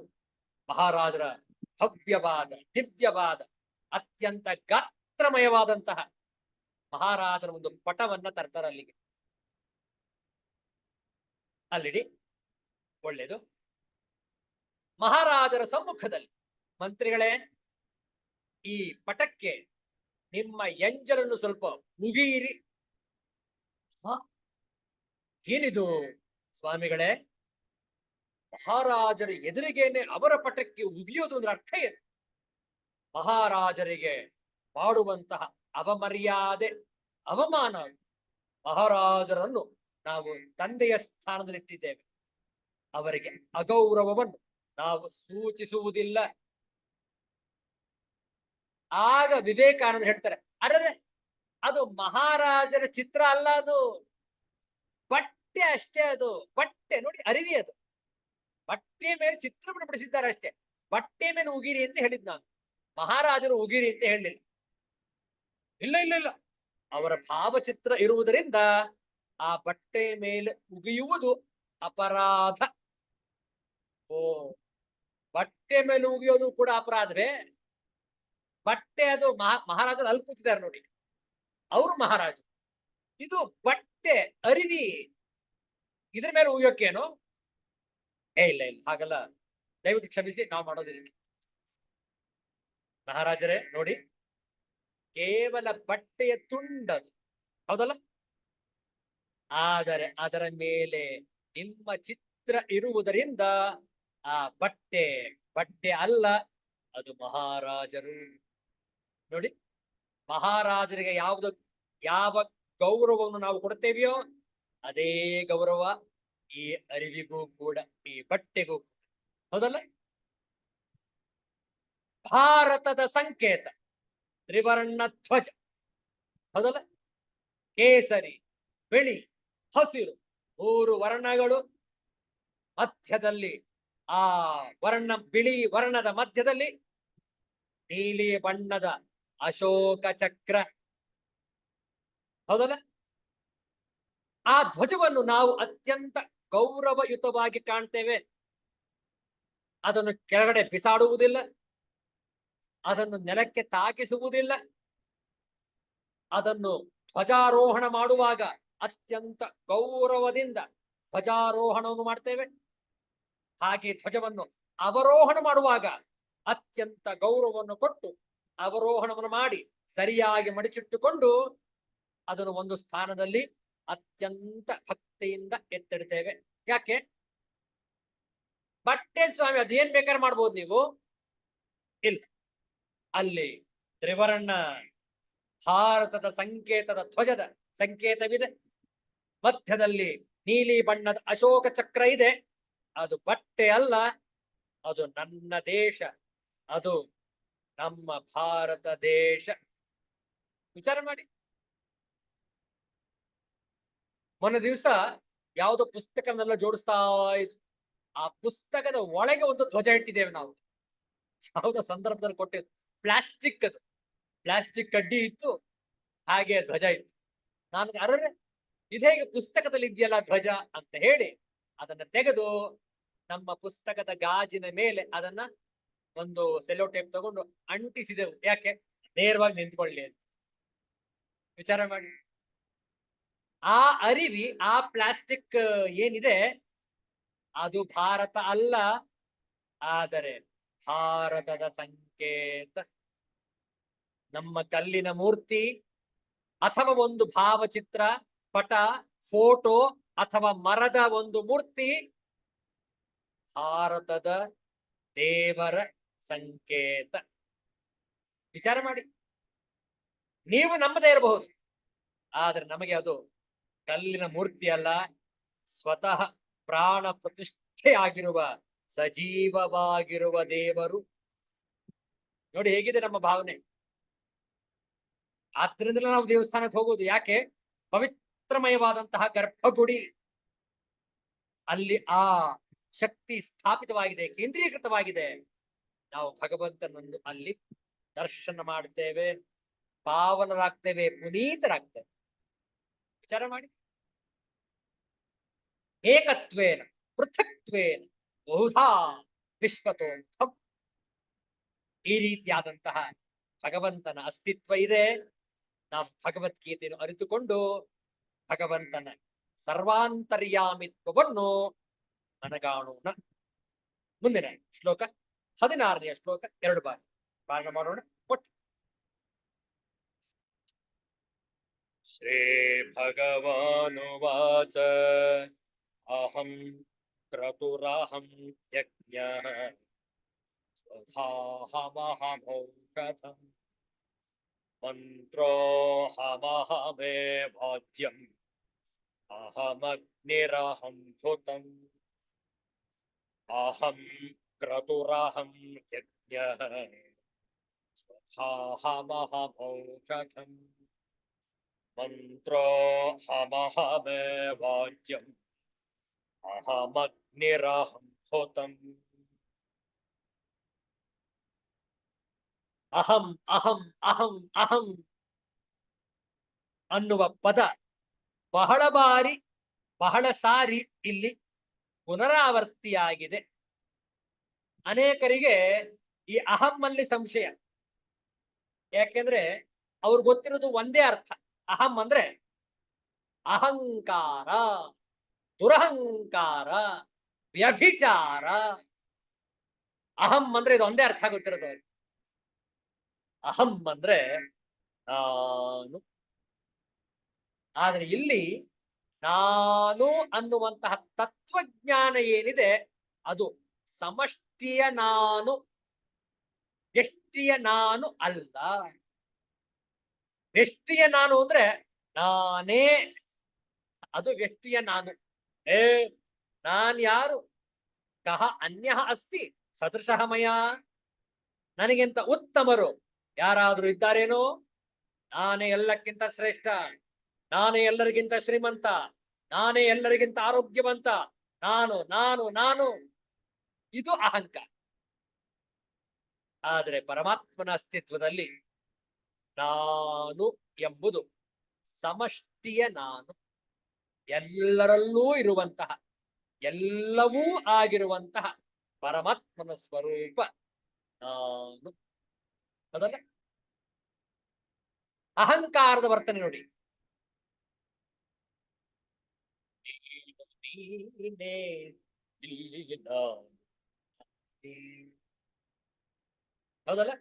Speaker 1: ಮಹಾರಾಜರ ಭವ್ಯವಾದ, ದಿವ್ಯವಾದ, ಅತ್ಯಂತ ಗಾತ್ರಮಯವಾದಂತಹ ಮಹಾರಾಜರ ಒಂದು ಪಟವನ್ನ ತರ್ತಾರೆ ಅಲ್ಲಿಗೆ. ಅಲ್ಲಿಡಿ, ಒಳ್ಳೇದು. ಮಹಾರಾಜರ ಸಮ್ಮುಖದಲ್ಲಿ, ಮಂತ್ರಿಗಳೇ, ಈ ಪಟಕ್ಕೆ ನಿಮ್ಮ ಎಂಜಲನ್ನು ಸ್ವಲ್ಪ ಮುಗಿಯಿರಿ. ಏನಿದು ಸ್ವಾಮಿಗಳೇ? ಮಹಾರಾಜರ ಎದುರಿಗೇನೆ ಅವರ ಪಟಕ್ಕೆ ಉಗಿಯೋದು ಅಂದ್ರೆ ಅರ್ಥ ಏನು? ಮಹಾರಾಜರಿಗೆ ಮಾಡುವಂತಹ ಅವಮರ್ಯಾದೆ, ಅವಮಾನ. ಮಹಾರಾಜರನ್ನು ನಾವು ತಂದೆಯ ಸ್ಥಾನದಲ್ಲಿಟ್ಟಿದ್ದೇವೆ, ಅವರಿಗೆ ಅಗೌರವವನ್ನು ನಾವು ಸೂಚಿಸುವುದಿಲ್ಲ. ಆಗ ವಿವೇಕಾನಂದ ಹೇಳ್ತಾರೆ, ಅರೆ, ಅದು ಮಹಾರಾಜರ ಚಿತ್ರ ಅಲ್ಲ, ಅದು ಬಟ್ಟೆ ಅಷ್ಟೇ. ಅದು ಬಟ್ಟೆ ನೋಡಿ, ಅರಿವಿ. ಅದು ಬಟ್ಟೆ ಮೇಲೆ ಚಿತ್ರವನ್ನು ಬಿಡಿಸಿದ್ದಾರೆ ಅಷ್ಟೇ. ಬಟ್ಟೆ ಮೇಲೆ ಉಗಿರಿ ಅಂತ ಹೇಳಿದ್ ನಾನು, ಮಹಾರಾಜರು ಉಗಿರಿ ಅಂತ ಹೇಳಲಿಲ್ಲ. ಇಲ್ಲ ಇಲ್ಲ ಇಲ್ಲ, ಅವರ ಭಾವಚಿತ್ರ ಇರುವುದರಿಂದ ಆ ಬಟ್ಟೆ ಮೇಲೆ ಉಗಿಯುವುದು ಅಪರಾಧ. ಓ, ಬಟ್ಟೆ ಮೇಲೆ ಉಗಿಯೋದು ಕೂಡ ಅಪರಾಧವೇ? ಬಟ್ಟೆ ಅದು ಮಹಾರಾಜರು ಅಲ್ಲಿ ಕೂತಿದ್ದಾರೆ ನೋಡಿ, ಅವರು ಮಹಾರಾಜರು. ಇದು ಬಟ್ಟೆ, ಅರಿವಿ, ಇದ್ರ ಮೇಲೆ ಉಗಿಯೋಕೇನು? ಇಲ್ಲ ಇಲ್ಲ, ಹಾಗಲ್ಲ, ದಯವಿಟ್ಟು ಕ್ಷಮಿಸಿ, ನಾವು ಮಾಡೋದಿಲ್ಲ. ಮಹಾರಾಜರೇ ನೋಡಿ, ಕೇವಲ ಬಟ್ಟೆಯ ತುಂಡದು, ಹೌದಲ್ಲ? ಆದರೆ ಅದರ ಮೇಲೆ ನಿಮ್ಮ ಚಿತ್ರ ಇರುವುದರಿಂದ ಆ ಬಟ್ಟೆ ಬಟ್ಟೆ ಅಲ್ಲ, ಅದು ಮಹಾರಾಜರು. ನೋಡಿ, ಮಹಾರಾಜರಿಗೆ ಯಾವ ಗೌರವವನ್ನು ನಾವು ಕೊಡ್ತೇವೆಯೋ ಅದೇ ಗೌರವ ಈ ಅರಿವಿಗೂ ಕೂಡ, ಈ ಬಟ್ಟೆಗೂ, ಹೌದಲ್ಲ? ಭಾರತದ ಸಂಕೇತ ತ್ರಿವರ್ಣ ಧ್ವಜ, ಹೌದಲ್ಲ? ಕೇಸರಿ, ಬಿಳಿ, ಹಸಿರು, 3 ವರ್ಣಗಳು. ಮಧ್ಯದಲ್ಲಿ ಆ ಬಿಳಿ ವರ್ಣದ ಮಧ್ಯದಲ್ಲಿ ನೀಲಿ ಬಣ್ಣದ ಅಶೋಕ ಚಕ್ರ, ಹೌದಲ್ಲ? ಆ ಧ್ವಜವನ್ನು ನಾವು ಅತ್ಯಂತ ಗೌರವಯುತವಾಗಿ ಕಾಣ್ತೇವೆ. ಅದನ್ನು ಕೆಳಗಡೆ ಬಿಸಾಡುವುದಿಲ್ಲ, ಅದನ್ನು ನೆಲಕ್ಕೆ ತಾಗಿಸುವುದಿಲ್ಲ. ಅದನ್ನು ಧ್ವಜಾರೋಹಣ ಮಾಡುವಾಗ ಅತ್ಯಂತ ಗೌರವದಿಂದ ಧ್ವಜಾರೋಹಣವನ್ನು ಮಾಡ್ತೇವೆ. ಹಾಗೆ ಧ್ವಜವನ್ನು ಅವರೋಹಣ ಮಾಡುವಾಗ ಅತ್ಯಂತ ಗೌರವವನ್ನು ಕೊಟ್ಟು ಅವರೋಹಣವನ್ನು ಮಾಡಿ ಸರಿಯಾಗಿ ಮಡಿಚಿಟ್ಟುಕೊಂಡು ಅದನ್ನು ಒಂದು ಸ್ಥಾನದಲ್ಲಿ ಅತ್ಯಂತ ಭಕ್ತಿಯಿಂದ ಎತ್ತಿಡ್ತೇವೆ. ಯಾಕೆ? ಬಟ್ಟೆ ಸ್ವಾಮಿ ಅದೇನ್ ಬೇಕಾದ್ರೆ ಮಾಡ್ಬೋದು ನೀವು, ಇಲ್ಲ, ಅಲ್ಲಿ ತ್ರಿವರ್ಣ ಭಾರತದ ಸಂಕೇತದ ಧ್ವಜದ ಸಂಕೇತವಿದೆ. ಮಧ್ಯದಲ್ಲಿ ನೀಲಿ ಬಣ್ಣದ ಅಶೋಕ ಚಕ್ರ ಇದೆ, ಅದು ಬಟ್ಟೆ ಅಲ್ಲ, ಅದು ನನ್ನ ದೇಶ, ಅದು ನಮ್ಮ ಭಾರತ ದೇಶ. ವಿಚಾರ ಮಾಡಿ. ಮೊನ್ನೆ ದಿವಸ ಯಾವುದೋ ಪುಸ್ತಕನೆಲ್ಲ ಜೋಡಿಸ್ತಾ ಇದ್ರು. ಆ ಪುಸ್ತಕದ ಒಳಗೆ ಒಂದು ಧ್ವಜ ಇಟ್ಟಿದ್ದೇವೆ ನಾವು. ಯಾವುದೋ ಸಂದರ್ಭದಲ್ಲಿ ಕೊಟ್ಟಿದ್ದು ಪ್ಲಾಸ್ಟಿಕ್, ಅದು ಪ್ಲಾಸ್ಟಿಕ್ ಕಡ್ಡಿ ಇತ್ತು, ಹಾಗೆ ಧ್ವಜ ಇತ್ತು. ನಾನು ಅರೆ ಇದೇಗೆ ಪುಸ್ತಕದಲ್ಲಿ ಇದೆಯಲ್ಲ ಧ್ವಜ ಅಂತ ಹೇಳಿ ಅದನ್ನ ತೆಗೆದು ನಮ್ಮ ಪುಸ್ತಕದ ಗಾಜಿನ ಮೇಲೆ ಅದನ್ನ ಒಂದು ಸೆಲೋ ಟೇಪ್ ತಗೊಂಡು ಅಂಟಿಸಿದೆವು. ಯಾಕೆ? ನೇರವಾಗಿ ನಿಂತ್ಕೊಳ್ಳಿ ಅಂತ. ವಿಚಾರ ಮಾಡಿ. ಆ ಅರಿವಿ, ಆ ಪ್ಲಾಸ್ಟಿಕ್ ಏನಿದೆ ಅದು ಭಾರತ ಅಲ್ಲ, ಆದರೆ ಭಾರತದ ಸಂಕೇತ. ನಮ್ಮ ಕಲ್ಲಿನ ಮೂರ್ತಿ ಅಥವಾ ಒಂದು ಭಾವಚಿತ್ರ, ಪಟ, ಫೋಟೋ ಅಥವಾ ಮರದ ಒಂದು ಮೂರ್ತಿ ಭಾರತದ ದೇವರ ಸಂಕೇತ. ವಿಚಾರ ಮಾಡಿ. ನೀವು ನಮ್ಮದೇ ಇರಬಹುದು, ಆದ್ರೆ ನಮಗೆ ಅದು ಕಲ್ಲಿನ ಮೂರ್ತಿ ಅಲ್ಲ, ಸ್ವತಃ ಪ್ರಾಣ ಪ್ರತಿಷ್ಠೆಯಾಗಿರುವ ಸಜೀವವಾಗಿರುವ ದೇವರು. ನೋಡಿ ಹೇಗಿದೆ ನಮ್ಮ ಭಾವನೆ. ಆದ್ರಿಂದಲೇ ನಾವು ದೇವಸ್ಥಾನಕ್ಕೆ ಹೋಗೋದು. ಯಾಕೆ? ಪವಿತ್ರಮಯವಾದಂತಹ ಗರ್ಭಗುಡಿ, ಅಲ್ಲಿ ಆ ಶಕ್ತಿ ಸ್ಥಾಪಿತವಾಗಿದೆ, ಕೇಂದ್ರೀಕೃತವಾಗಿದೆ. ನಾವು ಭಗವಂತನನ್ನು ಅಲ್ಲಿ ದರ್ಶನ ಮಾಡ್ತೇವೆ, ಪಾವನರಾಗ್ತೇವೆ, ಪುನೀತರಾಗ್ತೇವೆ. ವಿಚಾರ ಮಾಡಿ. ಏಕತ್ವೇನ ಪೃಥಕ್ತ್ವೇನ ಬಹುಧಾ ವಿಶ್ವತೋಮುಖಂ. ಈ ರೀತಿಯಾದಂತಹ ಭಗವಂತನ ಅಸ್ತಿತ್ವ ಇದೆ. ನಾವು ಭಗವದ್ಗೀತೆಯನ್ನು ಅರಿತುಕೊಂಡು ಭಗವಂತನ ಸರ್ವಾಂತರ್ಯಾಮಿತ್ವವನ್ನು ಮನಗಾಣೋಣ. ಮುಂದಿನ ಶ್ಲೋಕ 16ನೇ ಶ್ಲೋಕ 2 ಬಾರಿ ಪಾಲನೆ ಮಾಡೋಣ. ಒಟ್ಟು ಶ್ರೀ ಭಗವಾನುವಾಚ ಅಹಂ ಕ್ರತುರಹಂ ಯಜ್ಞಃ ಸ್ವಧಾಹಮಹಮೌಷಧಂ ಮಂತ್ರೋಹಮಹಮೇ ಭಾಜ್ಯಂ ಅಹಮಗ್ನಿರಹಂ ಭೂತಂ ಅಹಂ ಕ್ರತುರಹಂ ಯಜ್ಞಃ ಸ್ವಧಾಹಮಹಮೌಷಧಂ ಮಂತ್ರೋಹಮಹಮೇ ಭಾಜ್ಯಂ ಅಹಮಗ್ನಿರಹಂ ಭೂತಂ. ಅಹಂ ಅಹಂ ಅಹಂ ಅಹಂ ಅನ್ನುವ ಪದ ಬಹಳ ಬಾರಿ, ಬಹಳ ಸಾರಿ ಇಲ್ಲಿ ಪುನರಾವರ್ತಿಯಾಗಿದೆ. ಅನೇಕರಿಗೆ ಈ ಅಹಂ ಅಲ್ಲಿ ಸಂಶಯ. ಯಾಕೆಂದ್ರೆ ಅವ್ರು ಗೊತ್ತಿರೋದು ಒಂದೇ ಅರ್ಥ. ಅಹಂ ಅಂದ್ರೆ ಅಹಂಕಾರ, ದುರಹಂಕಾರ, ವ್ಯಭಿಚಾರ. ಅಹಂ ಅಂದ್ರೆ ಇದು ಒಂದೇ ಅರ್ಥ ಗೊತ್ತಿರೋದು. ಅಹಂ ಅಂದ್ರೆ ನಾನು. ಆದ್ರೆ ಇಲ್ಲಿ ನಾನು ಅನ್ನುವಂತಹ ತತ್ವಜ್ಞಾನ ಏನಿದೆ ಅದು ಸಮಷ್ಟಿಯ ನಾನು, ವ್ಯಷ್ಟಿಯ ನಾನು ಅಲ್ಲ. ವ್ಯಷ್ಟಿಯ ನಾನು ಅಂದ್ರೆ ನಾನೇ, ಅದು ವ್ಯಷ್ಟಿಯ ನಾನು. ನಾನ್ ಯಾರು? ಕಹ ಅನ್ಯ ಅಸ್ತಿ ಸದೃಶಃ ಮಯ. ನನಗಿಂತ ಉತ್ತಮರು ಯಾರಾದ್ರೂ ಇದ್ದಾರೇನೋ? ನಾನೇ ಎಲ್ಲಕ್ಕಿಂತ ಶ್ರೇಷ್ಠ, ನಾನೇ ಎಲ್ಲರಿಗಿಂತ ಶ್ರೀಮಂತ, ನಾನೇ ಎಲ್ಲರಿಗಿಂತ ಆರೋಗ್ಯವಂತ, ನಾನು ನಾನು ನಾನು. ಇದು ಅಹಂಕಾರ. ಆದರೆ ಪರಮಾತ್ಮನ ಅಸ್ತಿತ್ವದಲ್ಲಿ ನಾನು ಎಂಬುದು ಸಮಷ್ಟಿಯ ನಾನು, ಎಲ್ಲರಲ್ಲೂ ಇರುವಂತಹ, ಎಲ್ಲವೂ ಆಗಿರುವಂತಹ ಪರಮಾತ್ಮನ ಸ್ವರೂಪ ನಾನು. ಅದಲ್ಲ ಅಹಂಕಾರದ ವರ್ತನೆ ನೋಡಿ. ಹೌದಲ್ಲ?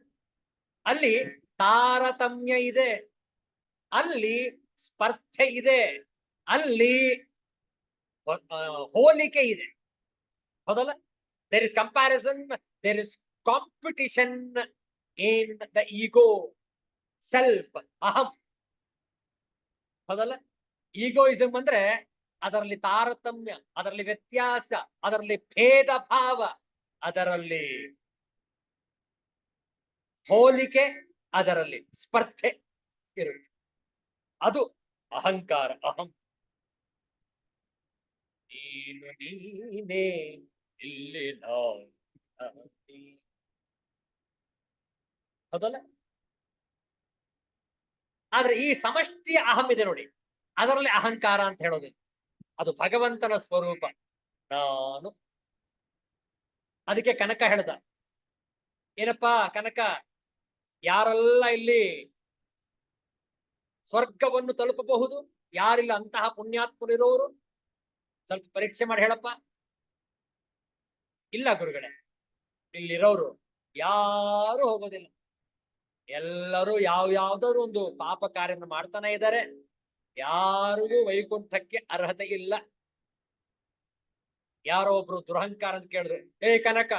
Speaker 1: ಅಲ್ಲಿ ತಾರತಮ್ಯ ಇದೆ, ಅಲ್ಲಿ ಸ್ಪರ್ಧೆ ಇದೆ, ಅಲ್ಲಿ ಹೋಲಿಕೆ ಇದೆ. ಹೌದಲ್ಲ? There is comparison, there is competition in the ego self, ಅಹಂ. ಹೌದಲ್ಲ? ಈಗೋಯಿಸಂ ಅಂದ್ರೆ ಅದರಲ್ಲಿ ತಾರತಮ್ಯ, ಅದರಲ್ಲಿ ವ್ಯತ್ಯಾಸ, ಅದರಲ್ಲಿ ಭೇದ ಭಾವ. ಅದರಲ್ಲಿ ಹೋಲಿಕೆ, ಅದರಲ್ಲಿ ಸ್ಪರ್ಧೆ ಇರುತ್ತೆ. ಅದು ಅಹಂಕಾರ. ಅಹಂ. ನೀನು ನೀನೇ ಇಲ್ಲಿ ಹೌದಲ್ಲ? ಆದ್ರೆ ಈ ಸಮಷ್ಟಿಯ ಅಹಂ ಇದೆ ನೋಡಿ, ಅದರಲ್ಲಿ ಅಹಂಕಾರ ಅಂತ ಹೇಳೋದು ಅದು ಭಗವಂತನ ಸ್ವರೂಪ ನಾನು. ಅದಕ್ಕೆ ಕನಕ ಹೇಳ್ದ, ಏನಪ್ಪಾ ಕನಕ, ಯಾರೆಲ್ಲ ಇಲ್ಲಿ ಸ್ವರ್ಗವನ್ನು ತಲುಪಬಹುದು, ಯಾರಿಲ್ಲ ಅಂತಹ ಪುಣ್ಯಾತ್ಮರಿರೋರು ಸ್ವಲ್ಪ ಪರೀಕ್ಷೆ ಮಾಡಿ ಹೇಳಪ್ಪ. ಇಲ್ಲ ಗುರುಗಳೇ, ಇಲ್ಲಿರೋರು ಯಾರು ಹೋಗೋದಿಲ್ಲ, ಎಲ್ಲರೂ ಯಾವ್ದಾದ್ರು ಒಂದು ಪಾಪ ಕಾರ್ಯವನ್ನು ಮಾಡ್ತಾನೆ ಇದ್ದಾರೆ, ಯಾರಿಗೂ ವೈಕುಂಠಕ್ಕೆ ಅರ್ಹತೆ ಇಲ್ಲ. ಯಾರೋ ಒಬ್ರು ದುರಹಂಕಾರ ಅಂತ ಕೇಳಿದ್ರು, ಏ ಕನಕ,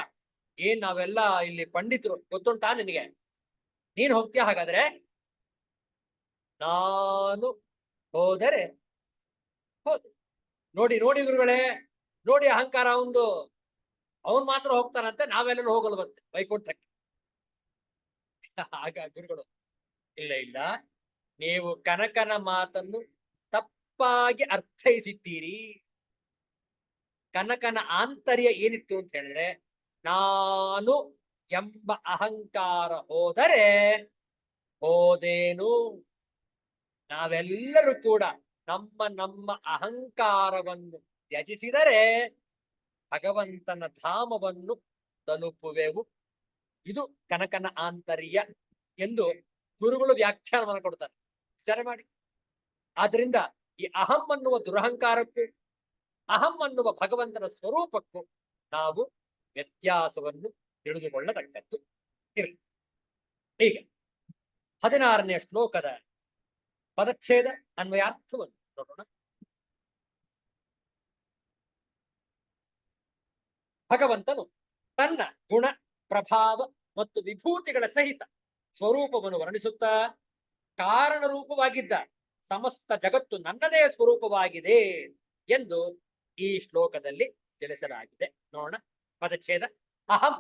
Speaker 1: ಏನ್ ನಾವೆಲ್ಲ ಇಲ್ಲಿ ಪಂಡಿತರು ಗೊತ್ತುಂಟಾ ನಿನಗೆ, ನೀನ್ ಹೋಗ್ತೀಯ ಹಾಗಾದ್ರೆ? ನಾನು ಹೋದರೆ ಹೋದೆ. ನೋಡಿ ನೋಡಿ ಗುರುಗಳೇ, ನೋಡಿ ಅಹಂಕಾರ ಒಂದು, ಅವನ್ ಮಾತ್ರ ಹೋಗ್ತಾನಂತೆ, ನಾವೆಲ್ಲರೂ ಹೋಗಲು ಬಂತೆ ವೈಕುಂಠಕ್ಕೆ. ಆಗ ಗುರುಗಳು, ಇಲ್ಲ ಇಲ್ಲ, ನೀವು ಕನಕನ ಮಾತನ್ನು ತಪ್ಪಾಗಿ ಅರ್ಥೈಸಿದ್ದೀರಿ. ಕನಕನ ಆಂತರ್ಯ ಏನಿತ್ತು ಅಂತ ಹೇಳಿದ್ರೆ, ನಾನು ಎಂಬ ಅಹಂಕಾರ ಹೋದರೆ ಹೋದೇನು, ನಾವೆಲ್ಲರೂ ಕೂಡ ನಮ್ಮ ನಮ್ಮ ಅಹಂಕಾರವನ್ನು ತ್ಯಜಿಸಿದರೆ ಭಗವಂತನ ಧಾಮವನ್ನು ತಲುಪುವೆವು. ಇದು ಕನಕನ ಆಂತರ್ಯ ಎಂದು ಗುರುಗಳು ವ್ಯಾಖ್ಯಾನವನ್ನು ಕೊಡ್ತಾರೆ. ವಿಚಾರ ಮಾಡಿ. ಆದ್ರಿಂದ ಈ ಅಹಂ ಅನ್ನುವ ದುರಹಂಕಾರಕ್ಕೂ ಅಹಂ ಅನ್ನುವ ಭಗವಂತನ ಸ್ವರೂಪಕ್ಕೂ ನಾವು ವ್ಯತ್ಯಾಸವನ್ನು ತಿಳಿದುಕೊಳ್ಳತಕ್ಕದ್ದು. ಹೀಗೆ 16ನೇ ಶ್ಲೋಕದ ಪದಚ್ಛೇದ ಅನ್ವಯಾರ್ಥವನ್ನು ನೋಡೋಣ. ಭಗವಂತನು ತನ್ನ ಗುಣ, ಪ್ರಭಾವ ಮತ್ತು ವಿಭೂತಿಗಳ ಸಹಿತ ಸ್ವರೂಪವನ್ನು ವರ್ಣಿಸುತ್ತಾ, ಕಾರಣ ರೂಪವಾಗಿದ್ದ ಸಮಸ್ತ ಜಗತ್ತು ನನ್ನದೇ ಸ್ವರೂಪವಾಗಿದೆ ಎಂದು ಈ ಶ್ಲೋಕದಲ್ಲಿ ತಿಳಿಸಲಾಗಿದೆ. ನೋಡೋಣ ಪದಚ್ಛೇದ. ಅಹಂ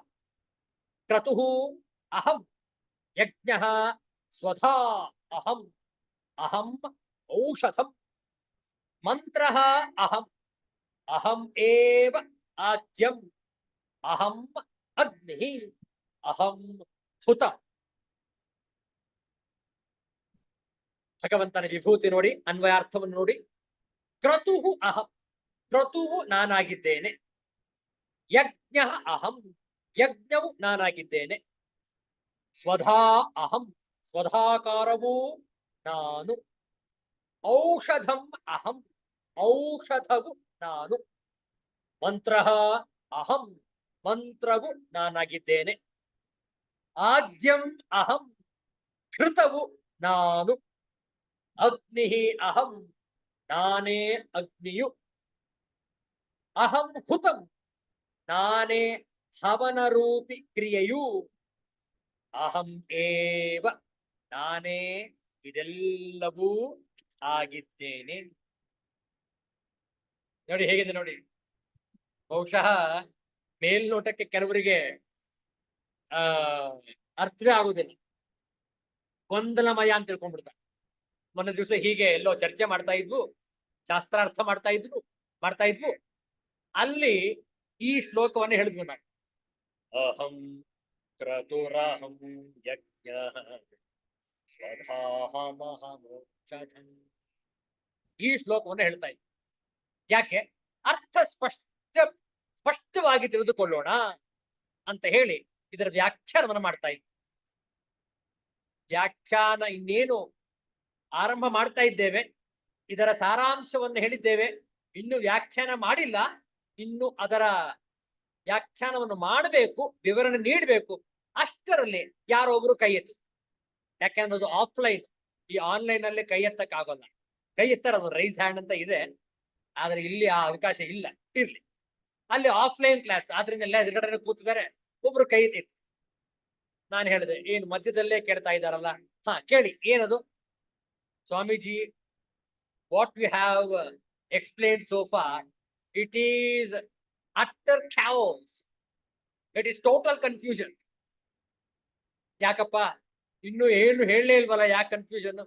Speaker 1: ಕ್ರತುಃ ಅಹಂ ಯಜ್ಞಃ ಸ್ವಧಾ ಅಹಂ ಅಹಂ ಔಷಧಂ ಮಂತ್ರಃ ಅಹಂ ಅಹಂ ಏವ ಆಜ್ಯಂ ಅಹಂ ಅಗ್ನಿ ಅಹಂ ಹುತಂ. ಭಗವಂತನ ವಿಭೂತಿ ನೋಡಿ, ಅನ್ವಯಾರ್ಥವನ್ನು ನೋಡಿ. ಕ್ರತುಹು ಅಹಂ, ಕ್ರತುವು ನಾನಾಗಿದ್ದೇನೆ. ಯಜ್ಞ ಅಹಂ, ಯಜ್ಞವು ನಾನಾಗಿದ್ದೇನೆ. ಸ್ವಧಾ ಅಹಂ, ಸ್ವಧಾಕಾರವೂ ನಾನು. ಔಷಧಂ ಅಹಂ, ಔಷಧವು ನಾನು. ಮಂತ್ರ ಅಹಂ, ಮಂತ್ರವು ನಾನಾಗಿದ್ದೇನೆ. ಆಜ್ಯಂ ಅಹಂ, ಘೃತವು ನಾನು. ಅಗ್ನಿ ಅಹಂ, ನಾನೇ ಅಗ್ನಿಯು. ಅಹಂ ಹುತಂ, ನಾನೇ ಹವನ ರೂಪಿ ಕ್ರಿಯೆಯು. ಅಹಂ ಏವ, ನಾನೇ ಇದೆಲ್ಲವೂ ಆಗಿದ್ದೇನೆ. ನೋಡಿ ಹೇಗಿದೆ ನೋಡಿ. ಬಹುಶಃ ಮೇಲ್ನೋಟಕ್ಕೆ ಕೆಲವರಿಗೆ ಅರ್ಥವೇ ಆಗುದಿಲ್ಲ, ಗೊಂದಲಮಯ ಅಂತ ತಿಳ್ಕೊಂಡ್ಬಿಡ್ತಾರೆ. ಮೊನ್ನೆ ದಿವಸ ಹೀಗೆ ಎಲ್ಲೋ ಚರ್ಚೆ ಮಾಡ್ತಾ ಇದ್ವು, ಶಾಸ್ತ್ರಾರ್ಥ ಮಾಡ್ತಾ ಇದ್ವು. ಅಲ್ಲಿ ಈ ಶ್ಲೋಕವನ್ನು ಹೇಳಿದ್ವು ನಾನು. ಅಹಂ ಕ್ರತುರಹಂ ಯಜ್ಞ ಸ್ವಧಾಹಮಹಮೋಕ್ಷಧಂ. ಈ ಶ್ಲೋಕವನ್ನು ಹೇಳ್ತಾ ಇದ್ವಿ. ಯಾಕೆ? ಅರ್ಥ ಸ್ಪಷ್ಟವಾಗಿ ತಿಳಿದುಕೊಳ್ಳೋಣ ಅಂತ ಹೇಳಿ ಇದರ ವ್ಯಾಖ್ಯಾನವನ್ನು ಮಾಡ್ತಾ ಇದ್ವಿ. ವ್ಯಾಖ್ಯಾನ ಇನ್ನೇನು ಆರಂಭ ಮಾಡ್ತಾ ಇದ್ದೇವೆ. ಇದರ ಸಾರಾಂಶವನ್ನು ಹೇಳಿದ್ದೇವೆ, ಇನ್ನು ವ್ಯಾಖ್ಯಾನ ಮಾಡಿಲ್ಲ. ಇನ್ನು ಅದರ ವ್ಯಾಖ್ಯಾನವನ್ನು ಮಾಡಬೇಕು, ವಿವರಣೆ ನೀಡಬೇಕು. ಅಷ್ಟರಲ್ಲಿ ಯಾರೋ ಒಬ್ರು ಕೈ ಎತ್ತು. ಯಾಕೆಂದ್ರೆ ಅದು ಆಫ್ಲೈನ್, ಈ ಆನ್ಲೈನ್ ಅಲ್ಲಿ ಕೈ ಎತ್ತಕ್ಕಾಗಲ್ಲ. ಕೈ ಎತ್ತರ ಅದು ರೈಸ್ ಹ್ಯಾಂಡ್ ಅಂತ ಇದೆ, ಆದ್ರೆ ಇಲ್ಲಿ ಆ ಅವಕಾಶ ಇಲ್ಲ. ಇರ್ಲಿ, ಅಲ್ಲಿ ಆಫ್ಲೈನ್ ಕ್ಲಾಸ್, ಆದ್ರಿಂದ ಎಲ್ಲ ಎದುರುಗಡೆ ಕೂತಿದ್ದಾರೆ. ಒಬ್ರು ಕೈ ಎತ್ತಿ, ನಾನು ಹೇಳಿದೆ, ಏನು ಮಧ್ಯದಲ್ಲೇ ಕೇಳ್ತಾ ಇದ್ದಾರಲ್ಲ, ಹಾ ಕೇಳಿ, ಏನದು? Swamiji, what we have explained so far, it is utter chaos. It is total confusion. ಯಾಕಪ್ಪ ಇನ್ನು ಏನು ಹೇಳಲೇ ಇಲ್ವಲ್ಲ, ಯಾಕೆ confusion?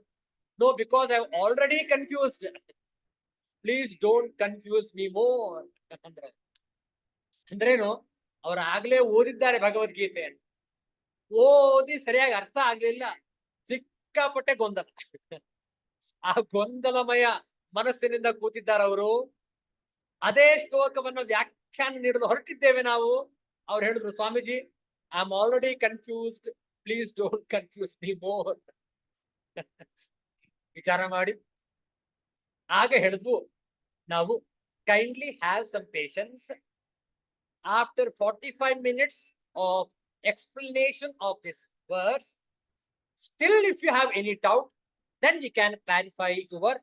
Speaker 1: No, because I already confused. Please don't confuse me more ಅಂದ್ರೆ ಅಂದ್ರೇನು? ಅವ್ರು ಆಗ್ಲೇ ಓದಿದ್ದಾರೆ ಭಗವದ್ಗೀತೆ, ಓದಿ ಸರಿಯಾಗಿ ಅರ್ಥ ಆಗ್ಲಿಲ್ಲ, ಸಿಕ್ಕಾಪಟ್ಟೆ ಗೊಂದಲ. ಆ ಗೊಂದಲಮಯ ಮನಸ್ಸಿನಿಂದ ಕೂತಿದ್ದಾರೆ ಅವರು. ಅದೇ ಶ್ಲೋಕವನ್ನು ವ್ಯಾಖ್ಯಾನ ನೀಡಲು ಹೊರಟಿದ್ದೇವೆ ನಾವು. ಅವ್ರು ಹೇಳಿದ್ರು, Swamiji I am already confused, please don't confuse me more. ವಿಚಾರ ಮಾಡಿ. ಆಗ ಹೇಳಿದ್ವು ನಾವು, kindly have some patience. After 45 minutes of explanation of this verse, still if you have any doubt, then we can clarify your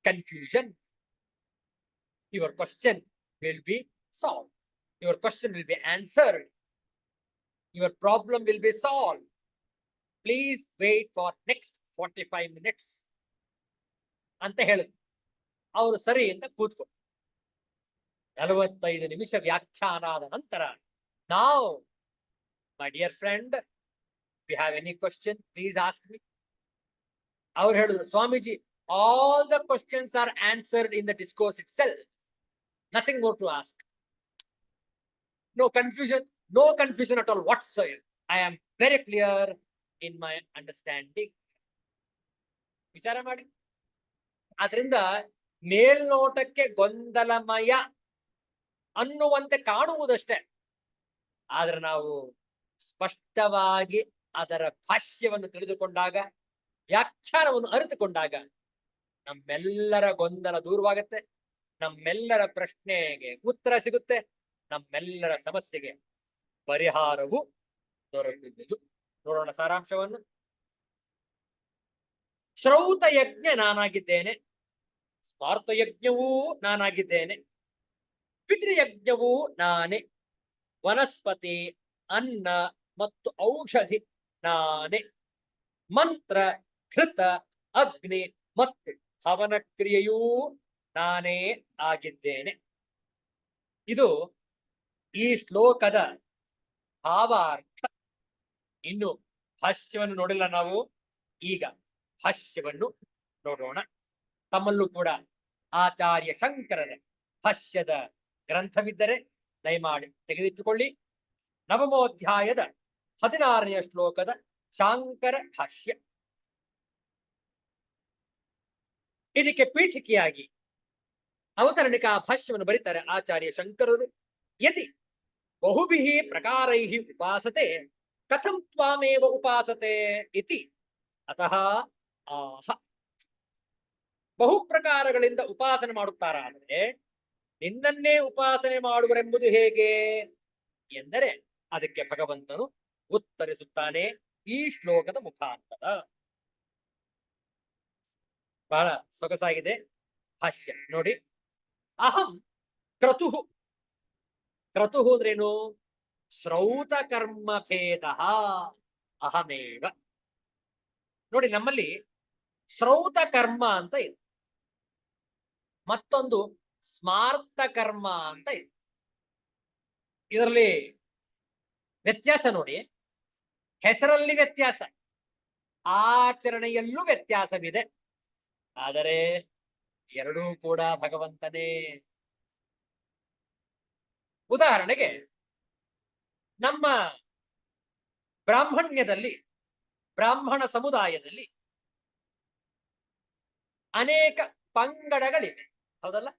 Speaker 1: confusion. Your question will be solved. Your question will be answered. Your problem will be solved. Please wait for next 45 minutes ಅಂತ ಹೇಳಿದ್ರು. ಅವರು ಸರಿ ಅಂತ ಕೂತ್ಕೊಂಡು 45 ನಿಮಿಷ ವ್ಯಾಖ್ಯಾನ ಆದ ನಂತರ, ನಾವು my dear friend, if you have any question please ask me. ಅವ್ರು ಹೇಳಿದ್ರು, Swamiji all the questions are answered in the discourse itself, nothing more to ask. No confusion, no confusion at all whatsoever. I am very clear in my understanding. ವಿಚಾರ ಮಾಡಿ. ಆದ್ರಿಂದ ಮೇಲ್ನೋಟಕ್ಕೆ ಗೊಂದಲಮಯ ಅನ್ನುವಂತೆ ಕಾಣುವುದಷ್ಟೇ, ಆದ್ರೆ ನಾವು ಸ್ಪಷ್ಟವಾಗಿ ಅದರ ಭಾಷ್ಯವನ್ನು ತಿಳಿದುಕೊಂಡಾಗ, ವ್ಯಾಖ್ಯಾನವನ್ನು ಅರಿತುಕೊಂಡಾಗ ನಮ್ಮೆಲ್ಲರ ಗೊಂದಲ ದೂರವಾಗುತ್ತೆ, ನಮ್ಮೆಲ್ಲರ ಪ್ರಶ್ನೆಗೆ ಉತ್ತರ ಸಿಗುತ್ತೆ, ನಮ್ಮೆಲ್ಲರ ಸಮಸ್ಯೆಗೆ ಪರಿಹಾರವು ದೊರಕುವುದು. ನೋಡೋಣ ಸಾರಾಂಶವನ್ನು. ಶ್ರೌತ ಯಜ್ಞ ನಾನಾಗಿದ್ದೇನೆ, ಸ್ಮಾರ್ತ ಯಜ್ಞವೂ ನಾನಾಗಿದ್ದೇನೆ, ಪಿತೃಯಜ್ಞವೂ ನಾನೇ, ವನಸ್ಪತಿ, ಅನ್ನ ಮತ್ತು ಔಷಧಿ ನಾನೇ, ಮಂತ್ರ, ಘೃತ, ಅಗ್ನಿ ಮತ್ತು ಹವನ ಕ್ರಿಯೆಯೂ ನಾನೇ ಆಗಿದ್ದೇನೆ. ಇದು ಈ ಶ್ಲೋಕದ ಭಾವಾರ್ಥ. ಇನ್ನು ಭಾಷ್ಯವನ್ನು ನೋಡಿಲ್ಲ ನಾವು, ಈಗ ಭಾಷ್ಯವನ್ನು ನೋಡೋಣ. ತಮ್ಮಲ್ಲೂ ಕೂಡ ಆಚಾರ್ಯ ಶಂಕರರ ಭಾಷ್ಯದ ಗ್ರಂಥವಿದ್ದರೆ ದಯಮಾಡಿ ತೆಗೆದಿಟ್ಟುಕೊಳ್ಳಿ. ನವಮೋಧ್ಯಾಯದ 16ನೇ ಶ್ಲೋಕದ ಶಾಂಕರ ಭಾಷ್ಯ. ಇದಕ್ಕೆ ಪೀಠಿಕೆಯಾಗಿ ಅವತರಣಿಕಾ ಭಾಷ್ಯವನ್ನು ಬರೀತಾರೆ ಆಚಾರ್ಯ ಶಂಕರರು. ಯದಿ ಬಹುಭಿಃ ಪ್ರಕಾರೈಃ ಉಪಾಸತೆ ಕಥಂ ತ್ವಾಮೇವ ಉಪಾಸತೆ ಇತಿ ಅತಃ ಆಹ. ಬಹು ಪ್ರಕಾರಗಳಿಂದ ಉಪಾಸನೆ ಮಾಡುತ್ತಾರಾದರೆ ನಿನ್ನನ್ನೇ ಉಪಾಸನೆ ಮಾಡುವರೆಂಬುದು ಹೇಗೆ ಎಂದರೆ ಅದಕ್ಕೆ ಭಗವಂತನು ಉತ್ತರಿಸುತ್ತಾನೆ ಈ ಶ್ಲೋಕದ ಮುಖಾಂತರ. ಬಹಳ ಸೊಗಸಾಗಿದೆ ಭಾಷ್ಯ ನೋಡಿ. ಅಹಂ ಕ್ರತುಃ. ಕ್ರತುಃ ಅಂದ್ರೇನು? ಶ್ರೌತ ಕರ್ಮ ಭೇದ ಅಹಮೇವ. ನೋಡಿ, ನಮ್ಮಲ್ಲಿ ಶ್ರೌತ ಕರ್ಮ ಅಂತ ಇದೆ, ಮತ್ತೊಂದು ಸ್ಮಾರ್ತ ಕರ್ಮ ಅಂತ ಇದೆ. ಇದರಲ್ಲಿ ವ್ಯತ್ಯಾಸ ನೋಡಿ. ಹೆಸರಲ್ಲಿ ವ್ಯತ್ಯಾಸ, ಆಚರಣೆಯಲ್ಲೂ ವ್ಯತ್ಯಾಸವಿದೆ, ಆದರೆ ಎರಡೂ ಕೂಡ ಭಗವಂತನೇ. ಉದಾಹರಣೆಗೆ, ನಮ್ಮ ಬ್ರಾಹ್ಮಣ್ಯದಲ್ಲಿ, ಬ್ರಾಹ್ಮಣ ಸಮುದಾಯದಲ್ಲಿ ಅನೇಕ ಪಂಗಡಗಳಿವೆ, ಹೌದಲ್ಲ?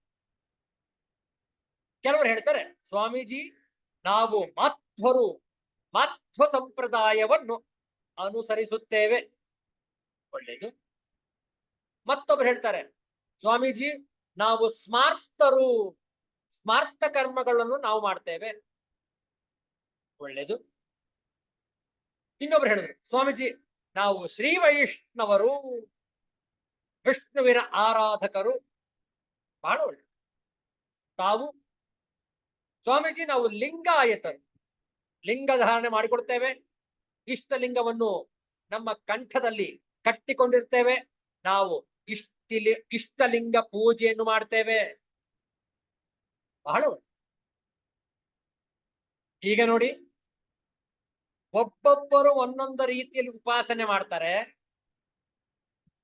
Speaker 1: ಕೆಲವರು ಹೇಳ್ತಾರೆ, ಸ್ವಾಮೀಜಿ ನಾವು ಮಾಧ್ವರು, ಮಾಧ್ವ ಸಂಪ್ರದಾಯವನ್ನು ಅನುಸರಿಸುತ್ತೇವೆ. ಒಳ್ಳೆಯದು. ಮತ್ತೊಬ್ಬರು ಹೇಳ್ತಾರೆ, ಸ್ವಾಮೀಜಿ ನಾವು ಸ್ಮಾರ್ತರು, ಸ್ಮಾರ್ತ ಕರ್ಮಗಳನ್ನು ನಾವು ಮಾಡ್ತೇವೆ. ಒಳ್ಳೆಯದು. ಇನ್ನೊಬ್ರು ಹೇಳಿದ್ರು, ಸ್ವಾಮೀಜಿ ನಾವು ಶ್ರೀ ವೈಷ್ಣವರು, ವಿಷ್ಣುವಿನ ಆರಾಧಕರು. ಬಹಳ ಒಳ್ಳೆ. ತಾವು ಸ್ವಾಮೀಜಿ ನಾವು ಲಿಂಗಾಯತರು, ಲಿಂಗ ಧಾರಣೆ ಮಾಡಿಕೊಡ್ತೇವೆ, ಇಷ್ಟಲಿಂಗವನ್ನು ನಮ್ಮ ಕಂಠದಲ್ಲಿ ಕಟ್ಟಿಕೊಂಡಿರ್ತೇವೆ, ನಾವು ಇಷ್ಟಲಿಂಗ ಪೂಜೆಯನ್ನು ಮಾಡ್ತೇವೆ. ಬಹಳ ಒಳ್ಳೆ. ಈಗ ನೋಡಿ, ಒಬ್ಬೊಬ್ಬರು ಒಂದೊಂದು ರೀತಿಯಲ್ಲಿ ಉಪಾಸನೆ ಮಾಡ್ತಾರೆ.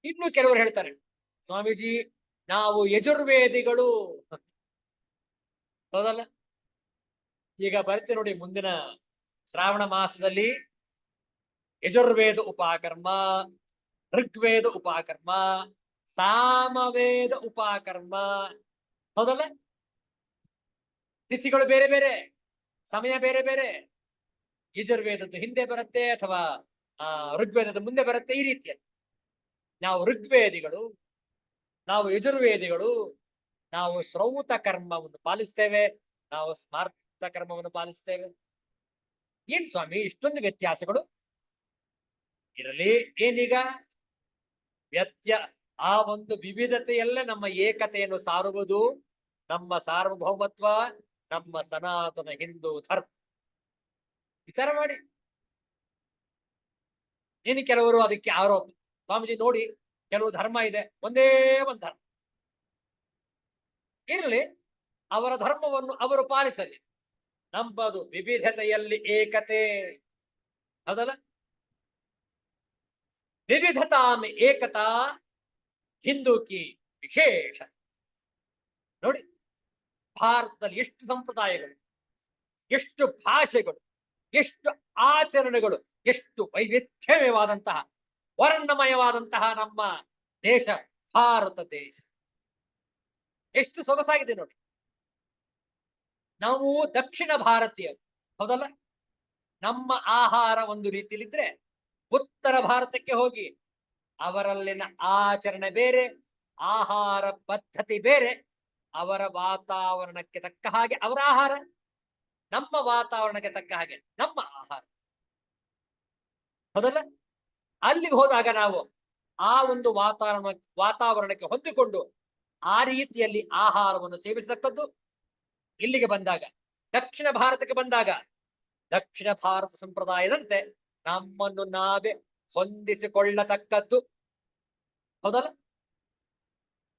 Speaker 1: ಇನ್ನು ಕೆಲವರು ಹೇಳ್ತಾರೆ, ಸ್ವಾಮೀಜಿ ನಾವು ಯಜುರ್ವೇದಿಗಳು. ಹೌದಲ್ಲ? ಈಗ ಬರ್ತೀವಿ ನೋಡಿ, ಮುಂದಿನ ಶ್ರಾವಣ ಮಾಸದಲ್ಲಿ ಯಜುರ್ವೇದ ಉಪಕರ್ಮ, ಋಗ್ವೇದ ಉಪಕರ್ಮ, ಸಾಮವೇದ ಉಪಕರ್ಮ. ಹೌದಲ್ಲ? ತಿಥಿಗಳು ಬೇರೆ ಬೇರೆ, ಸಮಯ ಬೇರೆ ಬೇರೆ. ಯಜುರ್ವೇದದ್ದು ಹಿಂದೆ ಬರುತ್ತೆ ಅಥವಾ ಋಗ್ವೇದದ ಮುಂದೆ ಬರುತ್ತೆ. ಈ ರೀತಿಯಲ್ಲಿ ನಾವು ಋಗ್ವೇದಿಗಳು, ನಾವು ಯಜುರ್ವೇದಿಗಳು, ನಾವು ಶ್ರೌತ ಕರ್ಮವನ್ನು ಪಾಲಿಸ್ತೇವೆ, ನಾವು ಸ್ಮಾರ್ತ ಕರ್ಮವನ್ನು ಪಾಲಿಸ್ತೇವೆ. ಏನ್ ಸ್ವಾಮಿ ಇಷ್ಟೊಂದು ವ್ಯತ್ಯಾಸಗಳು? ಇರಲಿ, ಏನೀಗ ಆ ಒಂದು ವಿವಿಧತೆಯಲ್ಲೇ ನಮ್ಮ ಏಕತೆಯನ್ನು ಸಾರುವುದು ನಮ್ಮ ಸಾರ್ವಭೌಮತ್ವ, ನಮ್ಮ ಸನಾತನ ಹಿಂದೂ ಧರ್ಮ. ವಿಚಾರ ಮಾಡಿ. ಇನ್ನು ಕೆಲವರು ಅದಕ್ಕೆ ಆರೋಪ, ಸ್ವಾಮೀಜಿ ನೋಡಿ ಕೆಲವು ಧರ್ಮ ಇದೆ, ಒಂದೇ ಒಂದು ಧರ್ಮ ಇರಲಿ, ಅವರ ಧರ್ಮವನ್ನು ಅವರು ಪಾಲಿಸಲಿ, ನಮ್ಮದು ವಿವಿಧತೆಯಲ್ಲಿ ಏಕತೆ. ಹೌದಲ್ಲ? ವಿವಿಧತಾ ಮೇ ಏಕತಾ ಹಿಂದೂ ಕಿ ವಿಶೇಷ. ನೋಡಿ, ಭಾರತದಲ್ಲಿ ಎಷ್ಟು ಸಂಪ್ರದಾಯಗಳು, ಎಷ್ಟು ಭಾಷೆಗಳು, ಎಷ್ಟು ಆಚರಣೆಗಳು, ಎಷ್ಟು ವೈವಿಧ್ಯಮಯವಾದಂತಹ ವರ್ಣಮಯವಾದಂತಹ ನಮ್ಮ ದೇಶ ಭಾರತ ದೇಶ. ಎಷ್ಟು ಸೊಗಸಾಗಿದೆ ನೋಡಿ. ನಾವು ದಕ್ಷಿಣ ಭಾರತೀಯರು. ಹೌದಲ್ಲ? ನಮ್ಮ ಆಹಾರ ಒಂದು ರೀತಿಯಲ್ಲಿದ್ರೆ, ಉತ್ತರ ಭಾರತಕ್ಕೆ ಹೋಗಿ ಅವರಲ್ಲಿನ ಆಚರಣೆ ಬೇರೆ, ಆಹಾರ ಪದ್ಧತಿ ಬೇರೆ, ಅವರ ವಾತಾವರಣಕ್ಕೆ ತಕ್ಕ ಹಾಗೆ ಅವರ ಆಹಾರ, ನಮ್ಮ ವಾತಾವರಣಕ್ಕೆ ತಕ್ಕ ಹಾಗೆ ನಮ್ಮ ಆಹಾರ. ಹೌದಲ್ಲ? ಅಲ್ಲಿಗೆ ಹೋದಾಗ ನಾವು ಆ ಒಂದು ವಾತಾವರಣಕ್ಕೆ ಹೊಂದಿಕೊಂಡು ಆ ರೀತಿಯಲ್ಲಿ ಆಹಾರವನ್ನು ಸೇವಿಸತಕ್ಕದ್ದು. ಇಲ್ಲಿಗೆ ಬಂದಾಗ, ದಕ್ಷಿಣ ಭಾರತಕ್ಕೆ ಬಂದಾಗ, ದಕ್ಷಿಣ ಭಾರತ ಸಂಪ್ರದಾಯದಂತೆ ನಮ್ಮನ್ನು ನಾವೇ ಹೊಂದಿಸಿಕೊಳ್ಳತಕ್ಕದ್ದು. ಹೌದಲ್ಲ?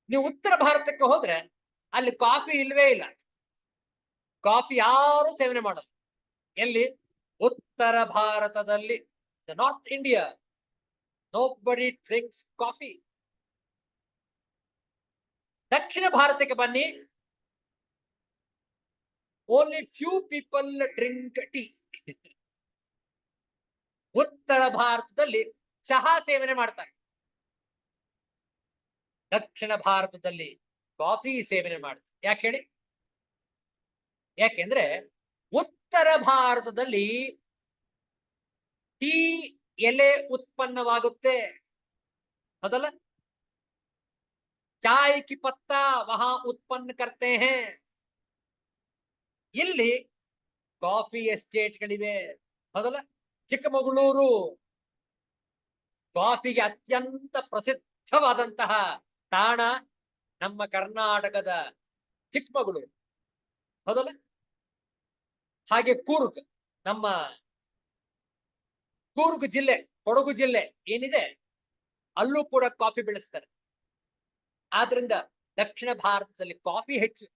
Speaker 1: ನೀವು ಉತ್ತರ ಭಾರತಕ್ಕೆ ಹೋದ್ರೆ ಅಲ್ಲಿ ಕಾಫಿ ಇಲ್ವೇ ಇಲ್ಲ. ಕಾಫಿ ಯಾರು ಸೇವನೆ ಮಾಡಲ್ಲ. ಎಲ್ಲಿ? ಉತ್ತರ ಭಾರತದಲ್ಲಿ, north India, nobody drinks coffee. ದಕ್ಷಿಣ ಭಾರತಕ್ಕೆ ಬನ್ನಿ, only few people drink tea. ಉತ್ತರ ಭಾರತದಲ್ಲಿ ಚಹಾ ಸೇವನೆ ಮಾಡ್ತಾರೆ, ದಕ್ಷಿಣ ಭಾರತದಲ್ಲಿ ಕಾಫಿ ಸೇವನೆ ಮಾಡ್ತಾರೆ. ಯಾಕೆ ಹೇಳಿ? ಯಾಕೆಂದ್ರೆ ಉತ್ತರ ಭಾರತದಲ್ಲಿ ಟೀ ಎಲೆ ಉತ್ಪನ್ನವಾಗುತ್ತೆ. ಹೌದಲ್ಲ? ಚಾಯ್ ಕಿ ಪತ್ತಾ ವಹಾ ಉತ್ಪನ್ನ ಕರ್ತೆ ಹೇ. ಇಲ್ಲಿ ಕಾಫಿ ಎಸ್ಟೇಟ್ಗಳಿವೆ. ಹೌದಲ್ಲ? ಚಿಕ್ಕಮಗಳೂರು ಕಾಫಿಗೆ ಅತ್ಯಂತ ಪ್ರಸಿದ್ಧವಾದಂತಹ ತಾಣ ನಮ್ಮ ಕರ್ನಾಟಕದ ಚಿಕ್ಕಮಗಳೂರು. ಹೌದಲ್ಲ? ಹಾಗೆ ಕೂರ್ಗ್, ನಮ್ಮ ಕೂರ್ಗ್ ಜಿಲ್ಲೆ, ಕೊಡಗು ಜಿಲ್ಲೆ ಏನಿದೆ, ಅಲ್ಲೂ ಕೂಡ ಕಾಫಿ ಬೆಳೆಸ್ತಾರೆ. ಆದ್ರಿಂದ ದಕ್ಷಿಣ ಭಾರತದಲ್ಲಿ ಕಾಫಿ ಹೆಚ್ಚು,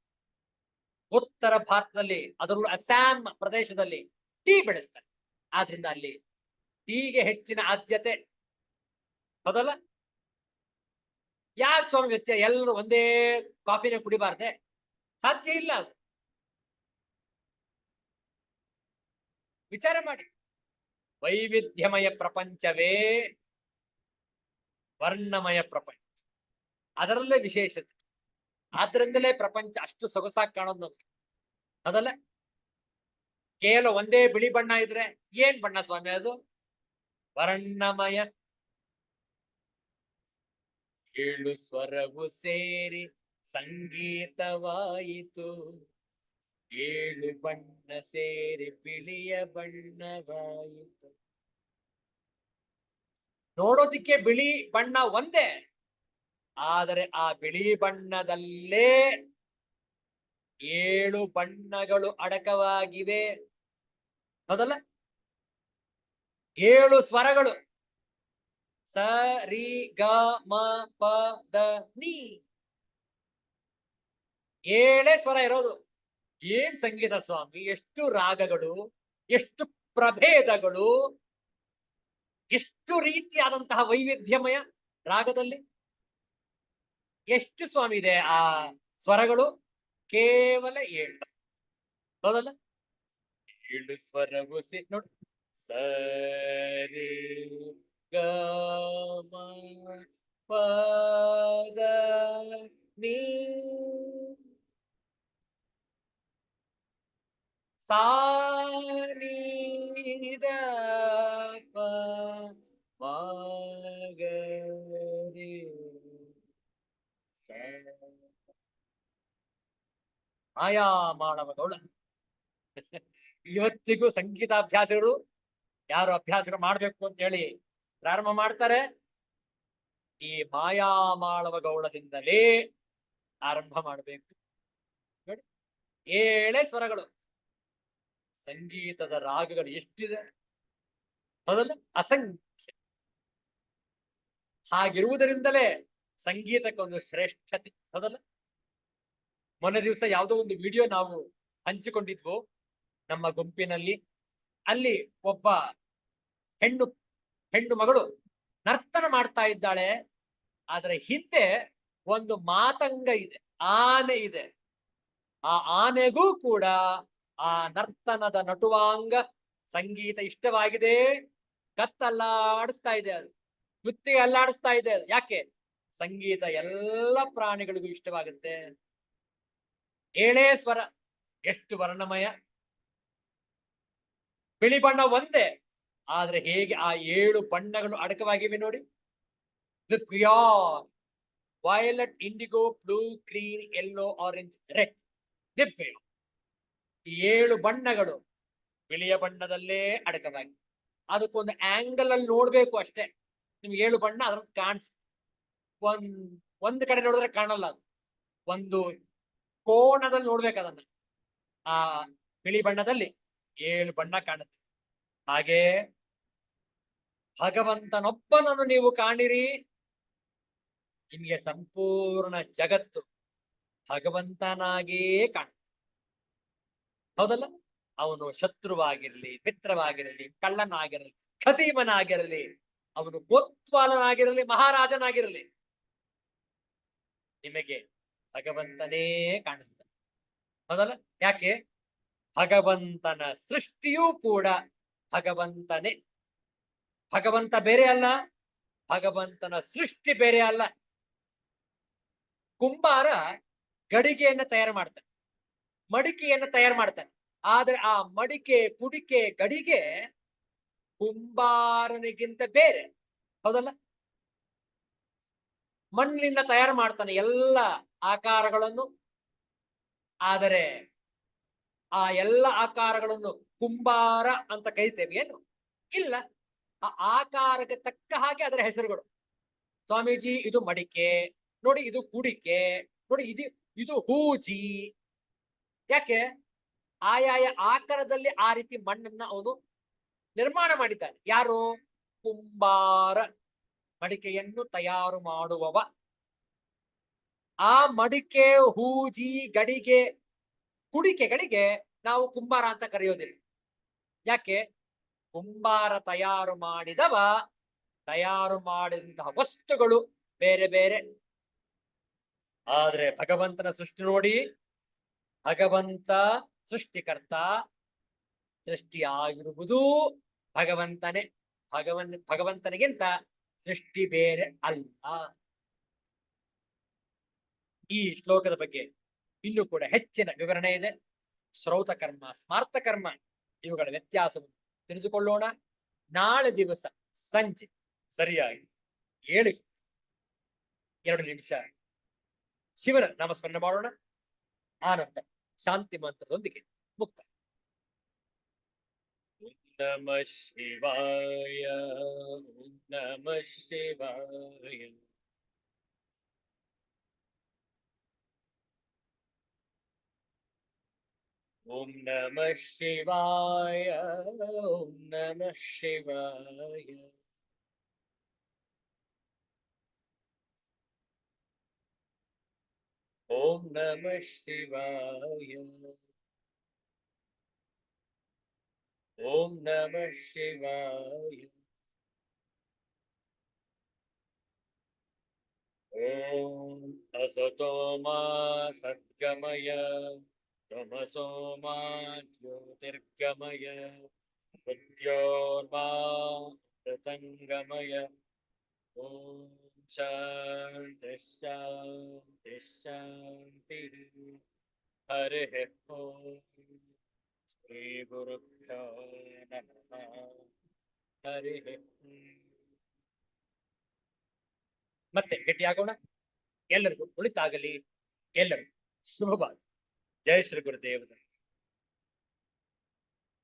Speaker 1: ಉತ್ತರ ಭಾರತದಲ್ಲಿ ಅದರಲ್ಲೂ ಅಸ್ಸಾಂ ಪ್ರದೇಶದಲ್ಲಿ ಟೀ ಬೆಳೆಸ್ತಾರೆ. ಆದ್ರಿಂದ ಅಲ್ಲಿ ಟೀಗೆ ಹೆಚ್ಚಿನ ಆದ್ಯತೆ. ಹೌದಲ್ಲ? ಯಾಕೆ ಸ್ವಾಮಿ ವ್ಯತ್ಯಾಸ? ಎಲ್ಲರೂ ಒಂದೇ ಕಾಫಿನ ಕುಡಿಬಾರ್ದೆ? ಸಾಧ್ಯ ಇಲ್ಲ ಅದು. ವಿಚಾರ ಮಾಡಿ. ವೈವಿಧ್ಯಮಯ ಪ್ರಪಂಚವೇ ವರ್ಣಮಯ ಪ್ರಪಂಚ, ಅದರಲ್ಲೇ ವಿಶೇಷತೆ. ಆದ್ರಿಂದಲೇ ಪ್ರಪಂಚ ಅಷ್ಟು ಸೊಗಸಾಗಿ ಕಾಣೋದು ನಮ್ಗೆ. ಅದಲ್ಲ? ಕೇವಲ ಒಂದೇ ಬಿಳಿ ಬಣ್ಣ ಇದ್ರೆ ಏನ್ ಬಣ್ಣ ಸ್ವಾಮಿ ಅದು? ವರ್ಣಮಯ. 7 ಸ್ವರವು ಸೇರಿ ಸಂಗೀತವಾಯಿತು, 7 ಬಣ್ಣ ಸೇರಿ ಬಿಳಿಯ ಬಣ್ಣವಾಯಿತು. ನೋಡೋದಿಕ್ಕೆ ಬಿಳಿ ಬಣ್ಣ ಒಂದೇ, ಆದರೆ ಆ ಬಿಳಿ ಬಣ್ಣದಲ್ಲೇ 7 ಬಣ್ಣಗಳು ಅಡಕವಾಗಿವೆ. ಹೌದಲ್ಲ? 7 ಸ್ವರಗಳು, ಸ ರಿ ಗ ಮ ಪ ದ ನಿ. 7 ಸ್ವರ ಇರೋದು. ಏನ್ ಸಂಗೀತ ಸ್ವಾಮಿ, ಎಷ್ಟು ರಾಗಗಳು, ಎಷ್ಟು ಪ್ರಭೇದಗಳು, ಎಷ್ಟು ರೀತಿಯಾದಂತಹ ವೈವಿಧ್ಯಮಯ ರಾಗದಲ್ಲಿ. ಎಷ್ಟು ಸ್ವಾಮಿ ಇದೆ ಆ ಸ್ವರಗಳು? ಕೇವಲ 7. ಹೌದಲ್ಲ? 7 ಸ್ವರವು ನೋಡಿ. ಸರಿ ಗ ಮ ಪದ ನೀ ಸಾ ನೀ ದ ಪ ಮ ಗ ರಿ ಸ. ಮಾಯಾಮಾಳವ ಗೌಳ. ಇವತ್ತಿಗೂ ಸಂಗೀತಾಭ್ಯಾಸಗಳು ಯಾರು ಅಭ್ಯಾಸಗಳು ಮಾಡ್ಬೇಕು ಅಂತ ಹೇಳಿ ಪ್ರಾರಂಭ ಮಾಡ್ತಾರೆ, ಈ ಮಾಯಾಮಾಳವ ಗೌಳದಿಂದಲೇ ಆರಂಭ ಮಾಡಬೇಕು. ನೋಡಿ, 7 ಸ್ವರಗಳು. ಸಂಗೀತದ ರಾಗಗಳು ಎಷ್ಟಿದೆ ಹೌದಲ್ಲ? ಅಸಂಖ್ಯ. ಹಾಗಿರುವುದರಿಂದಲೇ ಸಂಗೀತಕ್ಕೆ ಒಂದು ಶ್ರೇಷ್ಠತೆ. ಹೌದಲ್ಲ? ಮೊನ್ನೆ ದಿವಸ ಯಾವುದೋ ಒಂದು ವಿಡಿಯೋ ನಾವು ಹಂಚಿಕೊಂಡಿದ್ವು ನಮ್ಮ ಗುಂಪಿನಲ್ಲಿ. ಅಲ್ಲಿ ಒಬ್ಬ ಹೆಣ್ಣು ಮಗಳು ನರ್ತನ ಮಾಡ್ತಾ ಇದ್ದಾಳೆ. ಆದ್ರೆ ಹಿಂದೆ ಒಂದು ಮಾತಂಗ ಇದೆ, ಆನೆ ಇದೆ. ಆ ಆನೆಗೂ ಕೂಡ ಆ ನರ್ತನದ ನಟುವಾಂಗ ಸಂಗೀತ ಇಷ್ಟವಾಗಿದೆ. ಕತ್ತಲ್ಲಾಡಿಸ್ತಾ ಇದೆ, ಅದು ಕುತ್ತಿಗೆ ಅಲ್ಲಾಡಿಸ್ತಾ ಇದೆ. ಯಾಕೆ? ಸಂಗೀತ ಎಲ್ಲ ಪ್ರಾಣಿಗಳಿಗೂ ಇಷ್ಟವಾಗುತ್ತೆ. 7 ಸ್ವರ, ಎಷ್ಟು ವರ್ಣಮಯ. ಬಿಳಿ ಬಣ್ಣ ಒಂದೇ, ಆದ್ರೆ ಹೇಗೆ ಆ 7 ಬಣ್ಣಗಳು ಅಡಕವಾಗಿವೆ ನೋಡಿ. Violet, IndiGo, blue, green, yellow, orange, red. ಈ 7 ಬಣ್ಣಗಳು ಬಿಳಿಯ ಬಣ್ಣದಲ್ಲೇ ಅಡಕವಾಗಿ. ಅದಕ್ಕೊಂದು ಆಂಗಲ್ ಅಲ್ಲಿ ನೋಡ್ಬೇಕು ಅಷ್ಟೇ, ನಿಮ್ಗೆ 7 ಬಣ್ಣ ಅದ್ರ ಕಾಣಿಸ್. ಒಂದು ಕಡೆ ನೋಡಿದ್ರೆ ಕಾಣಲ್ಲ, ಅದು ಒಂದು ಕೋಣದಲ್ಲಿ ನೋಡ್ಬೇಕು ಅದನ್ನ. ಆ ಬಿಳಿ ಬಣ್ಣದಲ್ಲಿ 7 ಬಣ್ಣ ಕಾಣುತ್ತೆ. ಹಾಗೆ ಭಗವಂತನೊಬ್ಬನನ್ನು ನೀವು ಕಾಣಿರಿ, ನಿಮಗೆ ಸಂಪೂರ್ಣ ಜಗತ್ತು ಭಗವಂತನಾಗೇ ಕಾಣುತ್ತೆ. ಹೌದಲ್ಲ? ಅವನು ಶತ್ರುವಾಗಿರಲಿ, ಮಿತ್ರವಾಗಿರಲಿ, ಕಳ್ಳನಾಗಿರಲಿ, ಖತೀಮನಾಗಿರಲಿ, ಅವನು ಗೋತ್ವಾಲನಾಗಿರಲಿ, ಮಹಾರಾಜನಾಗಿರಲಿ, ನಿಮಗೆ ಭಗವಂತನೇ ಕಾಣಿಸ್ತಾನೆ. ಹೌದಲ್ಲ? ಯಾಕೆ? ಭಗವಂತನ ಸೃಷ್ಟಿಯೂ ಕೂಡ ಭಗವಂತನೇ. ಭಗವಂತ ಬೇರೆ ಅಲ್ಲ, ಭಗವಂತನ ಸೃಷ್ಟಿ ಬೇರೆ ಅಲ್ಲ. ಕುಂಬಾರ ಗಡಿಗೆಯನ್ನ ತಯಾರು ಮಾಡ್ತಾನೆ, ಮಡಿಕೆಯನ್ನು ತಯಾರು ಮಾಡ್ತಾನೆ. ಆದ್ರೆ ಆ ಮಡಿಕೆ, ಕುಡಿಕೆ, ಗಡಿಗೆ ಕುಂಬಾರನಿಗಿಂತ ಬೇರೆ. ಹೌದಲ್ಲ? ಮಣ್ಣಿನಿಂದ ತಯಾರು ಮಾಡ್ತಾನೆ ಎಲ್ಲ ಆಕಾರಗಳನ್ನು. ಆದರೆ ಆ ಎಲ್ಲ ಆಕಾರಗಳನ್ನು ಕುಂಬಾರ ಅಂತ ಕರಿತೇವೆ ಏನು? ಇಲ್ಲ. ಆ ಆಕಾರಕ್ಕೆ ತಕ್ಕ ಹಾಗೆ ಅದರ ಹೆಸರುಗಳು. ಸ್ವಾಮೀಜಿ ಇದು ಮಡಿಕೆ ನೋಡಿ, ಇದು ಕುಡಿಕೆ ನೋಡಿ, ಇದು ಹೂಜಿ. ಯಾಕೆ? ಆಯಾಯ ಆಕಾರದಲ್ಲಿ ಆ ರೀತಿ ಮಣ್ಣನ್ನ ಅವನು ನಿರ್ಮಾಣ ಮಾಡಿದ್ದಾನೆ. ಯಾರು? ಕುಂಬಾರ, ಮಡಿಕೆಯನ್ನು ತಯಾರು ಮಾಡುವವ. ಆ ಮಡಿಕೆ, ಹೂಜಿ, ಗಡಿಗೆ, ಕುಡಿಕೆಗಳಿಗೆ ನಾವು ಕುಂಬಾರ ಅಂತ ಕರೆಯೋದಿಲ್ಲ. ಯಾಕೆ? ಕುಂಬಾರ ತಯಾರು ಮಾಡಿದವ, ತಯಾರು ಮಾಡಿದಂತಹ ವಸ್ತುಗಳು ಬೇರೆ ಬೇರೆ. ಆದ್ರೆ ಭಗವಂತನ ಸೃಷ್ಟಿ ನೋಡಿ, ಭಗವಂತ ಸೃಷ್ಟಿಕರ್ತ, ಸೃಷ್ಟಿಯಾಗಿರುವುದು ಭಗವಂತನೇ. ಭಗವಂತನಿಗಿಂತ ಸೃಷ್ಟಿ ಬೇರೆ ಅಲ್ಲ. ಈ ಶ್ಲೋಕದ ಬಗ್ಗೆ ಇನ್ನೂ ಕೂಡ ಹೆಚ್ಚಿನ ವಿವರಣೆ ಇದೆ. ಶ್ರೌತ ಕರ್ಮ, ಸ್ಮಾರ್ತ ಕರ್ಮ, ಇವುಗಳ ವ್ಯತ್ಯಾಸವನ್ನು ತಿಳಿದುಕೊಳ್ಳೋಣ. ನಾಳೆ ದಿವಸ ಸಂಜೆ ಸರಿಯಾಗಿ 7:02 ಶಿವನ ನಾಮಸ್ಮರಣೆ ಮಾಡೋಣ. ಆನಂತರ ಶಾಂತಿ ಮಂತ್ರದೊಂದಿಗೆ ಮುಕ್ತ. ಓಂ ನಮಃ ಶಿವಾಯ, ಓಂ ನಮಃ ಶಿವಾಯ. ಓಂ ನಮಃ ಶಿವಾಯ, ಓಂ ನಮಃ ಶಿವಾಯ. ಓಂ ನಮಃ ಶಿವಾಯ. ಓಂ ನಮಃ ಶಿವಾಯ. ಓಂ ಅಸತೋ ಮಾ ಸದ್ಗಮಯ ತಮಸೋ ಮಾ ಜ್ಯೋತಿರ್ಗಮಯ ಮೃತ್ಯೋರ್ಮಾ ಮೃತಂಗಮಯ. ಓಂ ಶಾಂತಿ ಶಾಂತಿ ಶಾಂತಿ. ಹರಿ ಓಂ. ಶ್ರೀ ಗುರುಭ್ಯೋ ನಮಃ. ಹರಿ ಓಂ. ಮತ್ತೆ ಭೇಟಿಯಾಗೋಣ. ಎಲ್ಲರಿಗೂ ಒಳಿತಾಗಲಿ. ಎಲ್ಲರಿಗೂ ಶುಭವಾಗಲಿ. ಜೈ ಶ್ರೀ ಗುರುದೇವ.